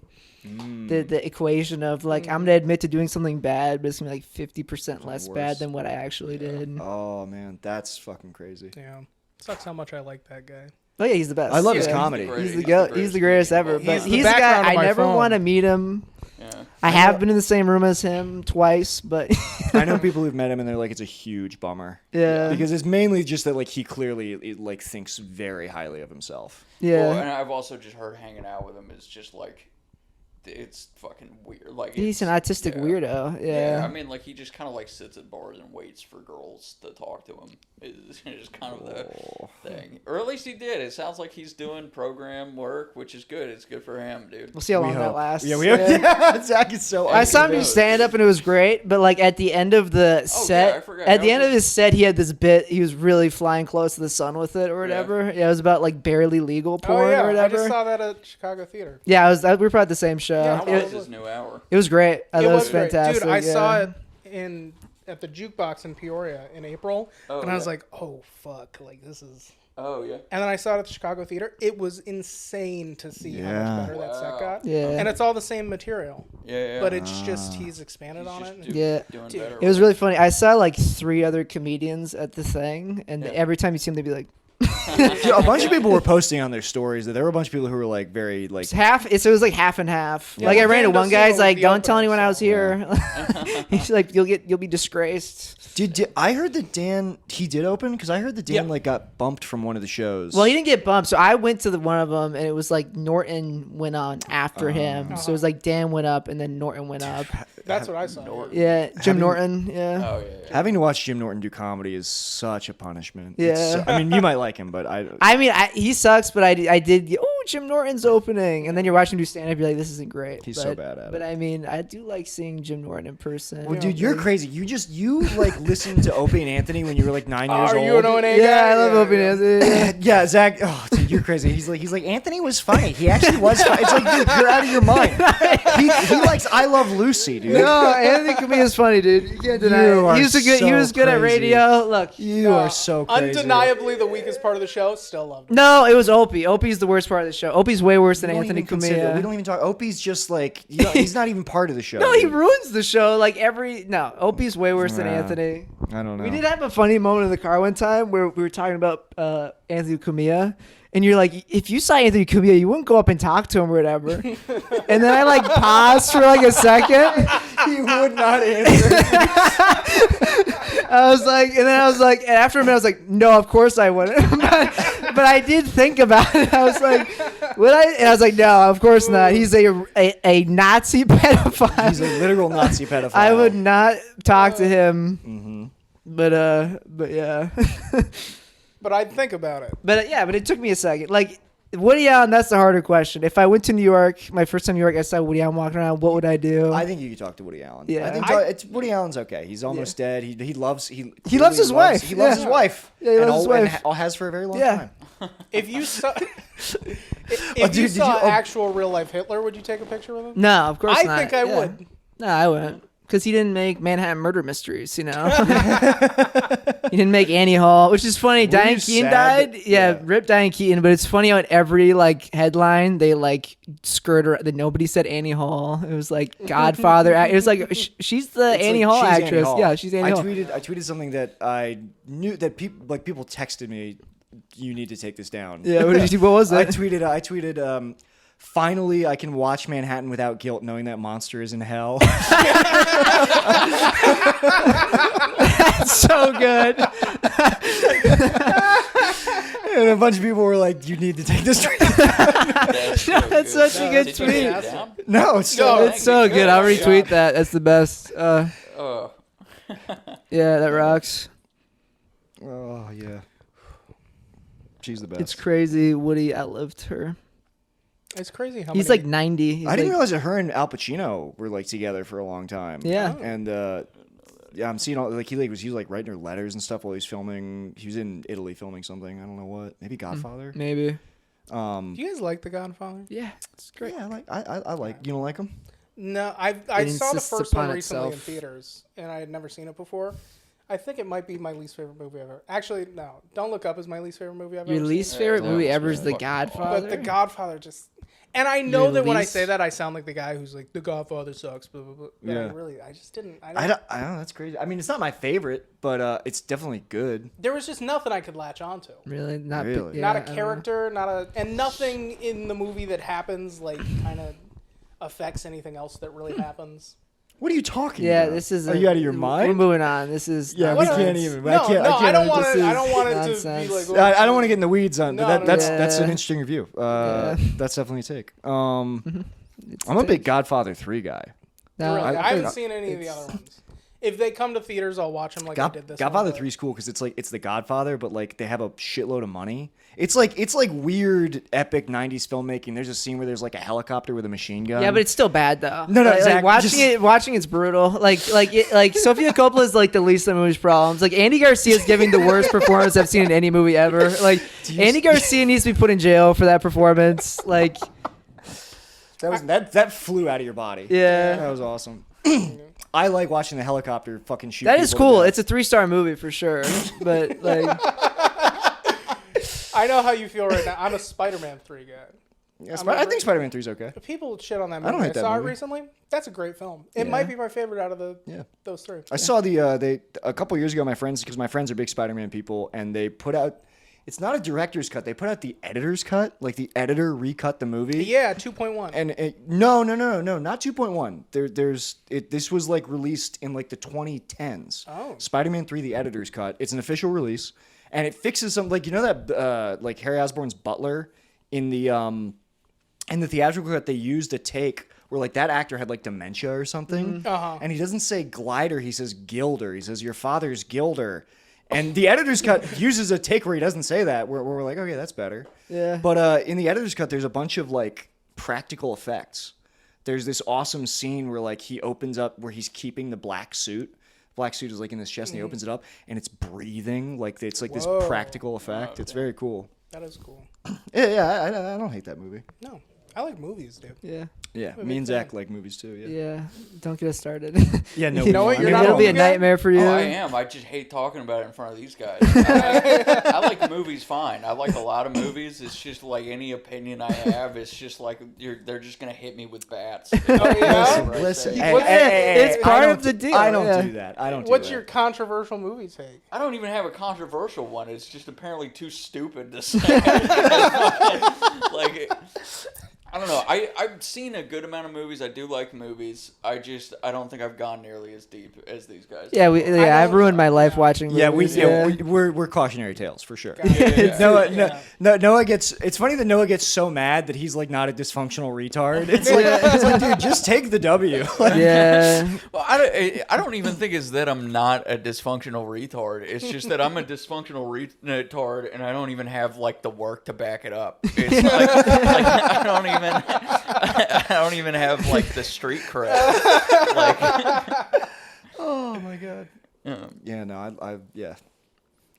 Speaker 4: the equation of like, I'm gonna admit to doing something bad, but it's gonna be like 50% less
Speaker 1: Worse.
Speaker 4: bad than what I actually did.
Speaker 1: oh man, that's fucking crazy.
Speaker 2: Yeah. Sucks how much I like that guy.
Speaker 4: Oh yeah, he's the best.
Speaker 1: I love his
Speaker 4: Yeah.
Speaker 1: comedy.
Speaker 4: He's the
Speaker 3: He's
Speaker 4: goat.
Speaker 3: the
Speaker 4: He's the greatest ever.
Speaker 3: comedian.
Speaker 4: But
Speaker 2: He's the
Speaker 4: he's the guy
Speaker 2: background of
Speaker 4: I
Speaker 2: my
Speaker 4: never
Speaker 2: phone.
Speaker 4: want to meet him.
Speaker 3: Yeah.
Speaker 4: I have been in the same room as him twice, but
Speaker 1: I know people who've met him and they're like, it's a huge bummer.
Speaker 4: yeah,
Speaker 1: Because it's mainly just that like he clearly like thinks very highly of himself.
Speaker 4: yeah.
Speaker 3: Well, and I've also just heard hanging out with him is just like, it's fucking weird. Like,
Speaker 4: He's an
Speaker 3: it's-
Speaker 4: autistic
Speaker 3: yeah.
Speaker 4: weirdo. Yeah.
Speaker 3: I mean, like, he just kind of like sits at bars and waits for girls to talk to him. Is just kind of the thing, or at least he did. It sounds like he's doing program work, which is good. It's good for him, dude.
Speaker 4: We'll see how
Speaker 1: We
Speaker 4: long that
Speaker 1: hope.
Speaker 4: lasts.
Speaker 1: Yeah, we hope. Yeah, Zach is so.
Speaker 4: I saw him do
Speaker 3: knows?
Speaker 4: stand up and it was great, but like at the end of the
Speaker 3: I
Speaker 4: set,
Speaker 3: forgot.
Speaker 4: at the
Speaker 3: How
Speaker 4: end
Speaker 3: was
Speaker 4: of
Speaker 3: it?
Speaker 4: his set, he had this bit. He was really flying close to the sun with it or whatever. Yeah, it was about like barely legal porn
Speaker 2: Oh yeah,
Speaker 4: or
Speaker 2: I
Speaker 4: whatever.
Speaker 2: just saw that at Chicago Theater.
Speaker 4: Yeah, we were probably at the same show.
Speaker 2: Yeah,
Speaker 3: How
Speaker 2: it-
Speaker 3: long is his new hour?
Speaker 4: It was great. I thought it was
Speaker 2: great.
Speaker 4: fantastic.
Speaker 2: Dude, I
Speaker 4: yeah.
Speaker 2: saw it at the jukebox in Peoria in April,
Speaker 3: Oh,
Speaker 2: and I was
Speaker 3: yeah.
Speaker 2: like, oh fuck, like this is.
Speaker 3: Oh yeah.
Speaker 2: And then I saw it at the Chicago Theater. It was insane to see how
Speaker 1: Yeah.
Speaker 2: much better that set
Speaker 3: Wow.
Speaker 2: got.
Speaker 4: Yeah.
Speaker 2: And it's all the same material,
Speaker 3: Yeah.
Speaker 2: but it's just he's expanded
Speaker 3: He's
Speaker 2: on
Speaker 3: just
Speaker 2: it.
Speaker 4: Yeah.
Speaker 3: doing
Speaker 2: Dude.
Speaker 3: better.
Speaker 4: It was really funny. I saw like 3 other comedians at the thing, and
Speaker 3: Yeah.
Speaker 4: every time you see them, they'd be like,
Speaker 1: Dude, a bunch of people were posting on their stories that there were a bunch of people who were like very like.
Speaker 4: it's half. So it was like half and half.
Speaker 1: Yeah.
Speaker 4: Like I ran into
Speaker 2: Dan
Speaker 4: one
Speaker 2: does
Speaker 4: guy.
Speaker 2: see
Speaker 4: He's
Speaker 2: the-
Speaker 4: like,
Speaker 2: the
Speaker 4: "Don't tell
Speaker 2: opener,
Speaker 4: anyone I was
Speaker 2: so-
Speaker 4: here." He's like, "You'll be disgraced."
Speaker 1: Did I heard that Dan he did open because I heard that Dan
Speaker 2: Yeah.
Speaker 1: like got bumped from one of the shows.
Speaker 4: Well, he didn't get bumped, so I went to one of them, and it was like Norton went on after him. So it was like Dan went up, and then Norton went up.
Speaker 2: That's what I saw.
Speaker 3: Norton.
Speaker 4: Yeah, Jim
Speaker 1: Having-
Speaker 4: Norton. Yeah.
Speaker 3: Oh yeah.
Speaker 1: Having to watch Jim Norton do comedy is such a punishment.
Speaker 4: Yeah.
Speaker 1: It's I mean, you might like him, but
Speaker 4: I mean, he sucks, but I did. Oh, Jim Norton's opening, and then you're watching him do stand up. You're like, this isn't great.
Speaker 1: He's so bad at
Speaker 4: But
Speaker 1: it.
Speaker 4: I mean, I do like seeing Jim Norton in person.
Speaker 1: Well, dude, you're crazy. You like listened to Opie and Anthony when you were like 9 years
Speaker 2: Are
Speaker 1: old.
Speaker 2: you an O&A guy?
Speaker 4: Yeah, I love Opie and Anthony.
Speaker 1: Yeah, Zach. Oh, dude, you're crazy. He's like Anthony was funny. He actually was funny. It's like, dude, you're out of your mind. He likes I Love Lucy, dude.
Speaker 4: No, Anthony Cumia is funny, dude. You can't deny
Speaker 1: You
Speaker 4: it.
Speaker 1: are
Speaker 4: He
Speaker 1: so
Speaker 4: was good at
Speaker 1: crazy.
Speaker 4: radio. Look,
Speaker 1: You are so crazy.
Speaker 2: Undeniably the weakest part of the show. Still loved it.
Speaker 4: no, it was Opie. Opie's the worst part of the show. Opie's way worse than
Speaker 1: We don't
Speaker 4: Anthony
Speaker 1: even consider-
Speaker 4: Cumia.
Speaker 1: We don't even talk. Opie's just like he's not even part of the show.
Speaker 4: No, he
Speaker 1: dude.
Speaker 4: ruins the show. Like Opie's way worse than
Speaker 1: Nah.
Speaker 4: Anthony.
Speaker 1: I don't know.
Speaker 4: We did have a funny moment in the car one time where we were talking about Anthony Cumia, and you're like, if you saw Anthony Cumia, you wouldn't go up and talk to him or whatever. And then I like paused for like a second.
Speaker 1: He would not answer.
Speaker 4: I was like, and after a minute, I was like, no, of course I wouldn't. but I did think about it. I was like, would I? And I was like, no, of course not. He's a Nazi pedophile.
Speaker 1: He's a literal Nazi pedophile.
Speaker 4: I would not talk to him.
Speaker 1: Mm-hmm.
Speaker 4: But yeah.
Speaker 2: But I'd think about it.
Speaker 4: But it took me a second. Like Woody Allen, that's the harder question. If I went to New York, my first time in New York, I saw Woody Allen walking around, what would I do?
Speaker 1: I think you could talk to Woody Allen.
Speaker 4: Yeah.
Speaker 1: I think it's Woody Allen's okay. He's almost dead. He loves his wife. He loves his wife.
Speaker 4: Yeah, he loves his wife.
Speaker 1: And has for a very long
Speaker 4: Yeah.
Speaker 1: time.
Speaker 2: If you saw, if
Speaker 1: dude,
Speaker 2: you
Speaker 1: did
Speaker 2: saw
Speaker 1: you- oh.
Speaker 2: actual real life Hitler, would you take a picture with him?
Speaker 4: No, of course
Speaker 2: I
Speaker 4: not.
Speaker 2: think I
Speaker 4: Yeah.
Speaker 2: would.
Speaker 4: No, I wouldn't. Because he didn't make Manhattan Murder Mysteries, you know? He didn't make Annie Hall, which is funny.
Speaker 1: Were
Speaker 4: Diane
Speaker 1: you
Speaker 4: Keaton
Speaker 1: sad?
Speaker 4: died. Yeah,
Speaker 1: Yeah.
Speaker 4: rip Diane Keaton. But it's funny how in every like headline they like skirt her that nobody said Annie Hall. It was like Godfather. It was like she's the
Speaker 1: It's
Speaker 4: Annie
Speaker 1: like,
Speaker 4: Hall
Speaker 1: she's Annie
Speaker 4: actress.
Speaker 1: Hall.
Speaker 4: Yeah, she's Annie
Speaker 1: I
Speaker 4: Hall.
Speaker 1: tweeted something that I knew that people texted me. You need to take this down.
Speaker 4: Yeah, what was
Speaker 1: I
Speaker 4: it?
Speaker 1: tweeted. Finally, I can watch Manhattan without guilt, knowing that monster is in hell.
Speaker 4: That's so good.
Speaker 1: And a bunch of people were like, "You need to take this tweet."
Speaker 4: That's such a good
Speaker 3: Did you take
Speaker 4: tweet.
Speaker 3: it down?
Speaker 1: No, it's still.
Speaker 2: No,
Speaker 4: It's so good. I'll retweet that. That's the best.
Speaker 3: Oh.
Speaker 4: Yeah, that rocks.
Speaker 1: Oh yeah. She's the best.
Speaker 4: It's crazy. Woody outlived her.
Speaker 2: It's crazy how
Speaker 4: He's
Speaker 2: many,
Speaker 4: like 90. He's
Speaker 1: I didn't
Speaker 4: like-
Speaker 1: realize that her and Al Pacino were like together for a long time.
Speaker 4: Yeah.
Speaker 1: And yeah, I'm seeing all like he was writing her letters and stuff while he was filming. He was in Italy filming something. I don't know what. Maybe Godfather.
Speaker 4: Maybe.
Speaker 2: Do you guys like The Godfather?
Speaker 4: Yeah, it's great.
Speaker 1: Yeah, I like. You don't like him?
Speaker 2: No, I
Speaker 4: It
Speaker 2: saw the
Speaker 4: insists
Speaker 2: first
Speaker 4: upon
Speaker 2: one recently in
Speaker 4: itself.
Speaker 2: theaters, and I had never seen it before. I think it might be my least favorite movie ever. Actually, no. Don't Look Up is my least favorite movie I've
Speaker 4: Your
Speaker 2: ever
Speaker 4: least
Speaker 2: seen.
Speaker 4: favorite
Speaker 3: Yeah,
Speaker 4: movie
Speaker 3: that
Speaker 4: ever
Speaker 3: was
Speaker 4: is The
Speaker 3: fucking
Speaker 4: Godfather?
Speaker 2: But The Godfather just... And I know
Speaker 4: Your
Speaker 2: that when I
Speaker 4: least-
Speaker 2: say that, I sound like the guy who's like, The Godfather sucks, blah, blah, blah. But
Speaker 1: Yeah.
Speaker 2: I just didn't...
Speaker 1: I don't know. That's crazy. I mean, it's not my favorite, but it's definitely good.
Speaker 2: There was just nothing I could latch onto.
Speaker 4: Really? Not
Speaker 1: Really?
Speaker 4: yeah,
Speaker 2: Not
Speaker 4: I
Speaker 2: a
Speaker 4: don't know.
Speaker 2: character, not a... And nothing in the movie that happens, like, kind of affects anything else that really happens.
Speaker 1: What are you talking
Speaker 4: Yeah,
Speaker 1: about?
Speaker 4: this is.
Speaker 1: Are you out of your mind?
Speaker 4: We're moving on. This is.
Speaker 1: Yeah, we
Speaker 4: nonsense.
Speaker 1: can't even.
Speaker 2: No,
Speaker 1: I can't.
Speaker 2: I don't want
Speaker 4: this
Speaker 2: it. I
Speaker 4: is
Speaker 2: don't want it
Speaker 4: nonsense.
Speaker 2: to be like.
Speaker 1: I don't want to get in the weeds on.
Speaker 2: No,
Speaker 1: But
Speaker 2: no,
Speaker 1: that's
Speaker 4: no.
Speaker 1: that's an
Speaker 4: Yeah.
Speaker 1: interesting review.
Speaker 4: Yeah.
Speaker 1: That's definitely a take.
Speaker 4: It's
Speaker 1: I'm a
Speaker 4: take.
Speaker 1: big Godfather 3 guy.
Speaker 4: No,
Speaker 2: Really, I
Speaker 1: I-
Speaker 2: haven't seen any of the other ones. If they come to theaters, I'll watch them like I did this.
Speaker 1: Godfather
Speaker 2: one,
Speaker 1: 3 is cool because it's the Godfather, but like they have a shitload of money. It's like weird epic 90s filmmaking. There's a scene where there's like a helicopter with a machine gun.
Speaker 4: Yeah, but it's still bad though.
Speaker 1: No,
Speaker 4: like,
Speaker 1: Zach,
Speaker 4: watching it's brutal. Like Sofia Coppola is like the least of the movie's problems. Like Andy Garcia is giving the worst performance I've seen in any movie ever. Like Andy Garcia needs to be put in jail for that performance. Like
Speaker 1: that flew out of your body.
Speaker 4: Yeah.
Speaker 1: That was awesome. I like watching the helicopter fucking shoot.
Speaker 4: that is
Speaker 1: people to
Speaker 4: cool.
Speaker 1: death.
Speaker 4: It's a 3-star movie for sure. But like
Speaker 2: I know how you feel right now. I'm a Spider-Man 3 guy.
Speaker 1: Yeah, I think Spider-Man 3 is okay.
Speaker 2: People shit on that movie.
Speaker 1: I don't hate that
Speaker 2: saw
Speaker 1: movie.
Speaker 2: it recently. That's a great film. It might be my favorite out of those three.
Speaker 1: I saw a couple years ago. My friends are big Spider-Man people, and they put out. It's not a director's cut. They put out the editor's cut. Like the editor recut the movie.
Speaker 2: Yeah, 2.1.
Speaker 1: And no, not 2.1. This was like released in like the 2010s.
Speaker 2: Oh.
Speaker 1: Spider-Man 3, the editor's cut. It's an official release, and it fixes some like that like Harry Osborn's butler in the theatrical cut. They used a take where like that actor had like dementia or something,
Speaker 2: Uh-huh.
Speaker 1: and he doesn't say glider. He says Gilder. He says your father's Gilder. And the editor's cut uses a take where he doesn't say that. Where we're like, okay, that's better.
Speaker 4: Yeah.
Speaker 1: But in the editor's cut, there's a bunch of like practical effects. There's this awesome scene where like he opens up where he's keeping the black suit. Black suit is like in his chest, and he opens it up, and it's breathing. Like it's like this practical effect. It's very cool.
Speaker 2: That is cool.
Speaker 1: Yeah, I don't hate that movie.
Speaker 2: No, I like movies, dude.
Speaker 4: Yeah.
Speaker 1: Yeah,
Speaker 2: I'm a
Speaker 1: me
Speaker 2: big
Speaker 1: and
Speaker 2: fan.
Speaker 1: Zach like movies too. Yeah.
Speaker 4: Yeah. Don't get us started.
Speaker 1: Yeah, no.
Speaker 2: You know what? You're not
Speaker 4: It'll be a
Speaker 2: movie guy?
Speaker 4: nightmare for you.
Speaker 3: Oh, I am. I just hate talking about it in front of these guys. I like movies fine. I like a lot of movies. It's just like any opinion I have, it's just like they're just going to hit me with bats.
Speaker 2: yeah?
Speaker 1: Listen,
Speaker 4: It's part of the deal.
Speaker 1: I don't
Speaker 4: Yeah.
Speaker 1: do that. I don't.
Speaker 2: What's
Speaker 1: do
Speaker 2: your
Speaker 1: that.
Speaker 2: controversial movie take?
Speaker 3: I don't even have a controversial one. It's just apparently too stupid to say. Like, I don't know. I've seen a good amount of movies. I do like movies. I don't think I've gone nearly as deep as these guys.
Speaker 4: Yeah, I've
Speaker 2: don't-
Speaker 4: ruined my life watching movies.
Speaker 1: We're cautionary tales for sure.
Speaker 2: Yeah.
Speaker 1: Noah gets. It's funny that Noah gets so mad that he's like not a dysfunctional retard. It's like, dude, just take the W. Like,
Speaker 4: Yeah.
Speaker 3: Well, I don't even think it's that I'm not a dysfunctional retard. It's just that I'm a dysfunctional retard, and I don't even have like the work to back it up. It's like I don't even have like the street cred. Like,
Speaker 1: oh my god.
Speaker 3: um,
Speaker 1: Yeah, no, I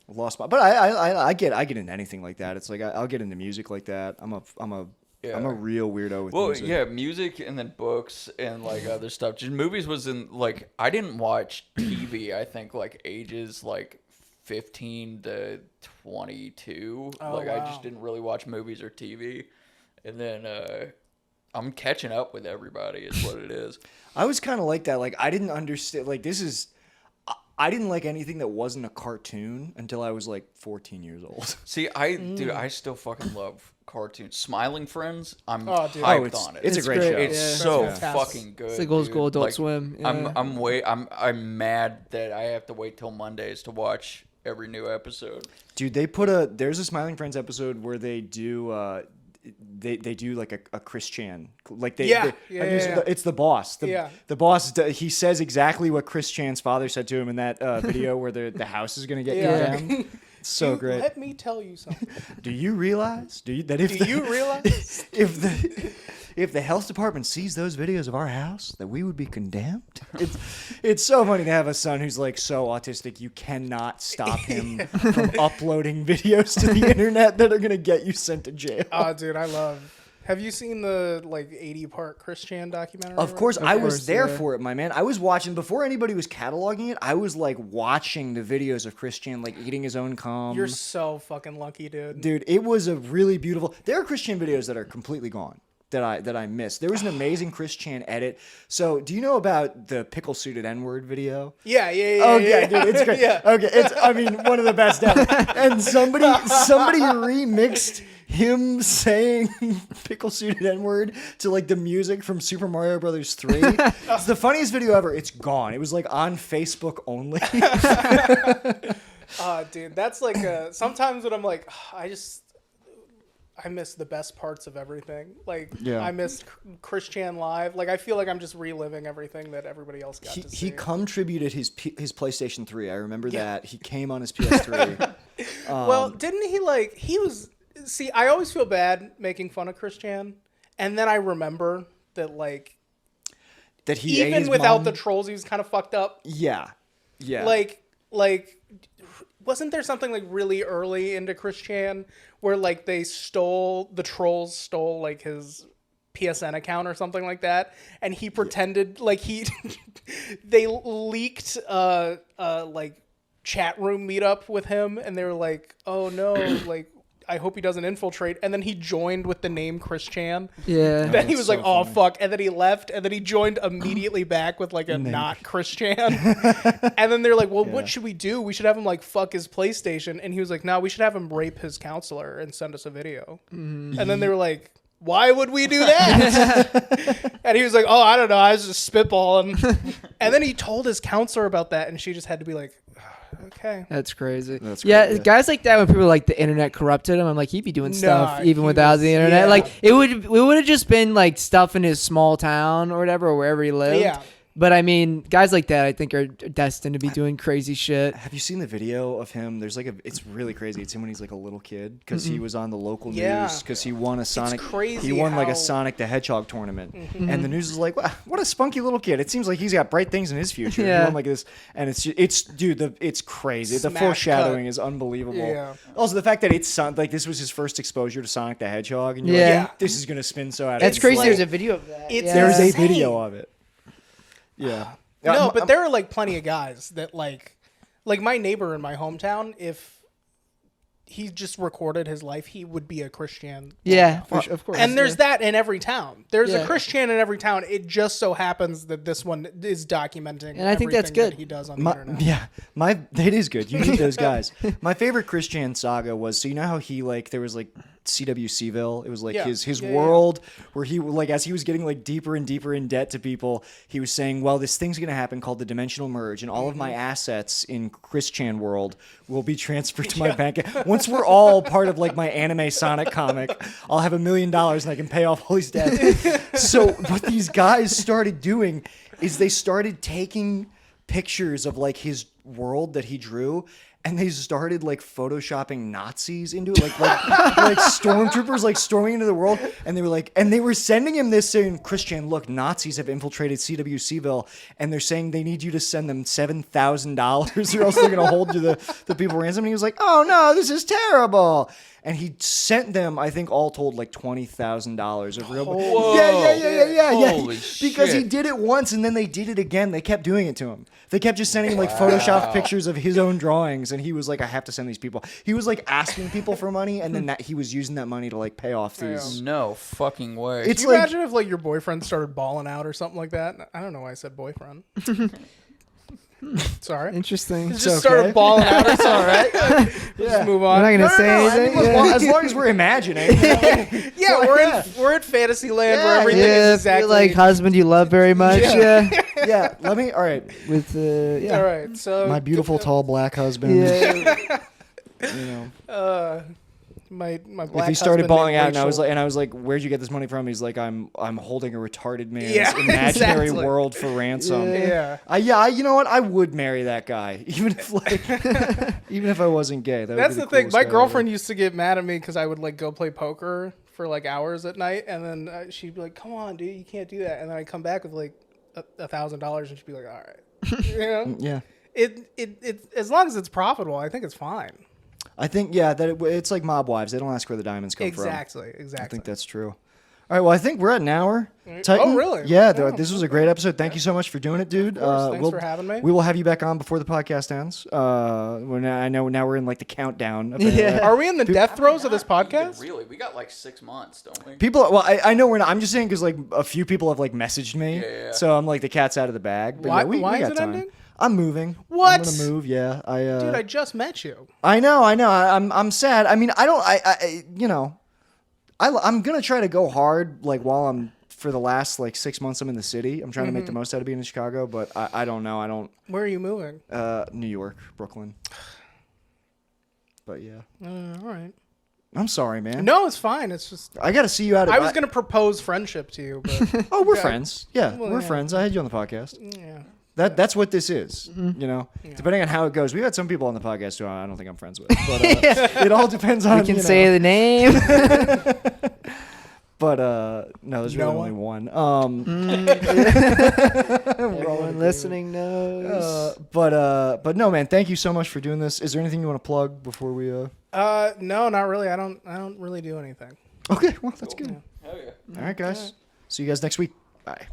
Speaker 1: lost my. But I get into anything like that. It's like I'll get into music like that. I'm a real weirdo with music.
Speaker 3: yeah, music and then books and like other stuff. Just movies was in like I didn't watch TV. I think like ages like 15 to 22.
Speaker 2: Oh,
Speaker 3: I
Speaker 2: wow.
Speaker 3: just didn't really watch movies or TV. And then I'm catching up with everybody. Is what it is.
Speaker 1: I was kind of like that. Like I didn't understand. Like this is. I didn't like anything that wasn't a cartoon until I was like 14 years old.
Speaker 3: See, dude, I still fucking love cartoons. Smiling Friends, I'm
Speaker 2: Oh, dude.
Speaker 3: hyped on it.
Speaker 1: It's a
Speaker 4: It's
Speaker 1: great
Speaker 4: great.
Speaker 1: show.
Speaker 3: It's
Speaker 4: Yeah.
Speaker 3: so
Speaker 2: That's fantastic.
Speaker 3: fucking good.
Speaker 4: It's like old
Speaker 3: dude.
Speaker 4: school Adult
Speaker 3: Like,
Speaker 4: Swim. Yeah.
Speaker 3: I'm mad that I have to wait till Mondays to watch every new episode.
Speaker 1: Dude, there's a Smiling Friends episode where they do they do like a Christian, like
Speaker 2: Yeah. Yeah.
Speaker 1: it's the boss.
Speaker 2: Yeah.
Speaker 1: The boss, he says exactly what Chris Chan's father said to him in that video where the house is gonna get
Speaker 2: Yeah.
Speaker 1: condemned. It's so great.
Speaker 2: Let me tell you something.
Speaker 1: Do you realize?
Speaker 2: Do you realize?
Speaker 1: if the health department sees those videos of our house, that we would be condemned? It's so funny to have a son who's like so autistic you cannot stop him from uploading videos to the internet that are gonna get you sent to jail.
Speaker 2: Oh, dude, I love. Have you seen the like 80-part Chris Chan documentary?
Speaker 1: Of course, I was
Speaker 4: course,
Speaker 1: there
Speaker 4: yeah.
Speaker 1: for it, my man. I was watching before anybody was cataloging it. I was like watching the videos of Chris Chan like eating his own cum.
Speaker 2: You're so fucking lucky, dude.
Speaker 1: Dude, it was a really beautiful. There are Chris Chan videos that are completely gone that I missed. There was an amazing Chris Chan edit. So, do you know about the pickle suited N-word video?
Speaker 2: Yeah.
Speaker 1: Oh yeah, dude, it's great.
Speaker 2: Yeah.
Speaker 1: Okay, it's one of the best ever. And somebody remixed him saying pickle suited N-word to like the music from Super Mario Brothers 3. It's the funniest video ever. It's gone. It was like on Facebook only.
Speaker 2: Dude, that's like sometimes when I'm like, I miss the best parts of everything. Like,
Speaker 1: Yeah.
Speaker 2: I miss Chris Chan live. Like, I feel like I'm just reliving everything that everybody else got to see.
Speaker 1: He contributed his PlayStation 3. I remember that. He came on his PS3.
Speaker 2: Well, didn't he see, I always feel bad making fun of Chris Chan. And then I remember that
Speaker 1: that he ate
Speaker 2: even
Speaker 1: his
Speaker 2: without
Speaker 1: mom.
Speaker 2: the trolls, he was kind of fucked up.
Speaker 1: Yeah.
Speaker 2: Like, wasn't there something like really early into Chris Chan where like the trolls stole like his PSN account or something like that, and he pretended like they leaked like chat room meetup with him, and they were like, oh no, like I hope he doesn't infiltrate, and then he joined with the name Chris Chan.
Speaker 4: Yeah.
Speaker 2: Then he
Speaker 1: That's
Speaker 2: was
Speaker 1: so
Speaker 2: like, "Oh
Speaker 1: funny.
Speaker 2: fuck!" And then he left, and then he joined immediately back with like a not Chris Chan. And then they're like, "Well, what should we do? We should have him like fuck his PlayStation." And he was like, "No, we should have him rape his counselor and send us a video." And then they were like, "Why would we do that?" And he was like, "Oh, I don't know. I was just spitballing." And then he told his counselor about that, and she just had to be like, "Okay."
Speaker 4: That's crazy.
Speaker 1: That's
Speaker 4: yeah,
Speaker 1: great, yeah.
Speaker 4: guys like that when people are like the internet corrupted him. I'm like, he'd be doing stuff even
Speaker 2: he
Speaker 4: without
Speaker 2: was-
Speaker 4: the internet.
Speaker 2: yeah.
Speaker 4: Like it would have just been like stuff in his small town or whatever, or wherever he lived.
Speaker 2: Yeah.
Speaker 4: But I mean, guys like that, I think, are destined to be doing crazy shit.
Speaker 1: Have you seen the video of him? There's like it's really crazy. It's him when he's like a little kid because he was on the local
Speaker 2: Yeah.
Speaker 1: news because he won a Sonic.
Speaker 2: crazy
Speaker 1: He won like
Speaker 2: how-
Speaker 1: a Sonic the Hedgehog tournament, and the news is like, wow, what a spunky little kid. It seems like he's got bright things in his future. He
Speaker 4: Yeah.
Speaker 1: won like this, and it's crazy. The
Speaker 2: Smash
Speaker 1: foreshadowing
Speaker 2: cut.
Speaker 1: is unbelievable.
Speaker 2: Yeah.
Speaker 1: Also, the fact that like this was his first exposure to Sonic the Hedgehog, and you're
Speaker 4: Yeah.
Speaker 1: like, this is gonna spin so out of
Speaker 4: That's
Speaker 1: control.
Speaker 4: crazy.
Speaker 2: like-
Speaker 4: There's a video of that.
Speaker 2: It's-
Speaker 4: Yeah.
Speaker 1: There's a
Speaker 2: insane.
Speaker 1: video of it. Yeah.
Speaker 2: No, but there are like plenty of guys that like my neighbor in my hometown. If he just recorded his life, he would be a Christian.
Speaker 4: Yeah, of course.
Speaker 2: And there's that in every town. There's
Speaker 4: Yeah.
Speaker 2: a Christian in every town. It just so happens that this one is documenting.
Speaker 4: And I think that's
Speaker 2: everything that
Speaker 4: good.
Speaker 2: he does on the internet.
Speaker 1: It is good. You need those guys. My favorite Christian saga was, so you know how he like there was like CWCville. It was like
Speaker 2: Yeah.
Speaker 1: his
Speaker 2: Yeah,
Speaker 1: world where he like as he was getting like deeper and deeper in debt to people, he was saying, well, this thing's gonna happen called the dimensional merge, and all of my assets in Christian world will be transferred to my bank. Once we're all part of like my anime Sonic comic, I'll have $1 million and I can pay off all these debts. So what these guys started doing is they started taking pictures of like his world that he drew, and they started like photoshopping Nazis into it, like stormtroopers like storming into the world, and they were sending him this saying, Christian, look, Nazis have infiltrated CWCville, and they're saying they need you to send them $7,000 or else they're gonna hold you the people ransom. And he was like, oh no, this is terrible. And he sent them, I think, all told, like $20,000 of real.
Speaker 5: Whoa.
Speaker 1: Yeah.
Speaker 5: Holy
Speaker 1: Because he
Speaker 5: shit.
Speaker 1: did it once, and then they did it again. They kept doing it to him. They kept just sending him like Photoshop pictures of his own drawings, and he was like, "I have to send these people." He was like asking people for money, and then he was using that money to like pay off these.
Speaker 3: No fucking way.
Speaker 1: It's
Speaker 2: Can you
Speaker 1: like
Speaker 2: imagine if like your boyfriend started balling out or something like that? I don't know why I said boyfriend. Sorry.
Speaker 4: Interesting.
Speaker 2: Just
Speaker 1: okay.
Speaker 2: started balling out. It's all right. Just move
Speaker 4: We're
Speaker 2: on.
Speaker 4: not gonna say
Speaker 1: I
Speaker 4: anything.
Speaker 1: mean, as long as we're imagining.
Speaker 2: Yeah, we're in fantasy land where
Speaker 1: Yeah,
Speaker 2: everything
Speaker 4: Yeah,
Speaker 2: is exactly
Speaker 4: like husband you love very much. Yeah.
Speaker 1: Yeah, let me. All right,
Speaker 4: With yeah.
Speaker 2: All right. So
Speaker 1: my beautiful tall black husband.
Speaker 4: Yeah.
Speaker 1: You know,
Speaker 2: my black
Speaker 1: if he started
Speaker 2: husband
Speaker 1: bawling
Speaker 2: named
Speaker 1: out, and I
Speaker 2: Rachel.
Speaker 1: was like, "Where'd you get this money from?" He's like, "I'm holding a retarded man's
Speaker 2: Yeah,
Speaker 1: imaginary
Speaker 2: exactly.
Speaker 1: world for ransom."
Speaker 2: Yeah.
Speaker 1: You know what? I would marry that guy, even if I wasn't gay. That would
Speaker 2: That's
Speaker 1: be
Speaker 2: the thing.
Speaker 1: coolest
Speaker 2: My
Speaker 1: guy
Speaker 2: girlfriend used to get mad at me because I would like go play poker for like hours at night, and then she'd be like, "Come on, dude, you can't do that." And then I come back with like $1,000, and she'd be like, "All right," you know.
Speaker 1: ever. Yeah,
Speaker 2: It as long as it's profitable, I think it's fine.
Speaker 1: I think it's like mob wives. They don't ask where the diamonds come from.
Speaker 2: Exactly.
Speaker 1: I think that's true. All right, well, I think we're at an hour.
Speaker 2: Right.
Speaker 1: Titan,
Speaker 2: Oh, really?
Speaker 1: Yeah,
Speaker 2: Oh,
Speaker 1: this was a great episode. Thank you so much for doing it, dude.
Speaker 2: Thanks for having me.
Speaker 1: We will have you back on before the podcast ends. I know now we're in like the countdown.
Speaker 4: Yeah.
Speaker 2: Are we in the death throes of this podcast?
Speaker 3: Really, we got like 6 months, don't we?
Speaker 1: People, well, I know we're not. I'm just saying because like a few people have like messaged me,
Speaker 3: Yeah.
Speaker 1: so I'm like the cat's out of the bag. But
Speaker 2: Why-
Speaker 1: yeah, we
Speaker 2: why
Speaker 1: got
Speaker 2: is it
Speaker 1: time.
Speaker 2: ending?
Speaker 1: I'm moving.
Speaker 2: What?
Speaker 1: I'm gonna move. Yeah,
Speaker 2: Dude, I just met you.
Speaker 1: I know. I'm sad. I mean, I don't. You know, I'm gonna try to go hard like while I'm for the last like 6 months I'm in the city. I'm trying to make the most out of being in Chicago, but I don't know. I don't.
Speaker 2: Where are you moving?
Speaker 1: New York, Brooklyn. But yeah,
Speaker 2: All right.
Speaker 1: I'm sorry, man.
Speaker 2: No, it's fine. It's just
Speaker 1: I got to see you out.
Speaker 2: I was gonna propose friendship to you, but
Speaker 1: Oh, we're
Speaker 2: Okay.
Speaker 1: friends. Yeah,
Speaker 2: Well,
Speaker 1: we're
Speaker 2: yeah.
Speaker 1: friends. I had you on the podcast.
Speaker 2: yeah.
Speaker 1: That's what this is.
Speaker 2: Mm-hmm.
Speaker 1: You know, depending on how it goes. We've had some people on the podcast who I don't think I'm friends with, but it all depends on.
Speaker 4: We can
Speaker 1: you
Speaker 4: say
Speaker 1: know.
Speaker 4: the name.
Speaker 1: But no, there's really
Speaker 2: Noah?
Speaker 1: only one.
Speaker 4: Everyone listening knows.
Speaker 1: But no, man. Thank you so much for doing this. Is there anything you want to plug before we?
Speaker 2: No, not really. I don't really do anything.
Speaker 1: Okay, well that's good.
Speaker 3: Hell yeah.
Speaker 1: All right, guys. See you guys next week. Bye.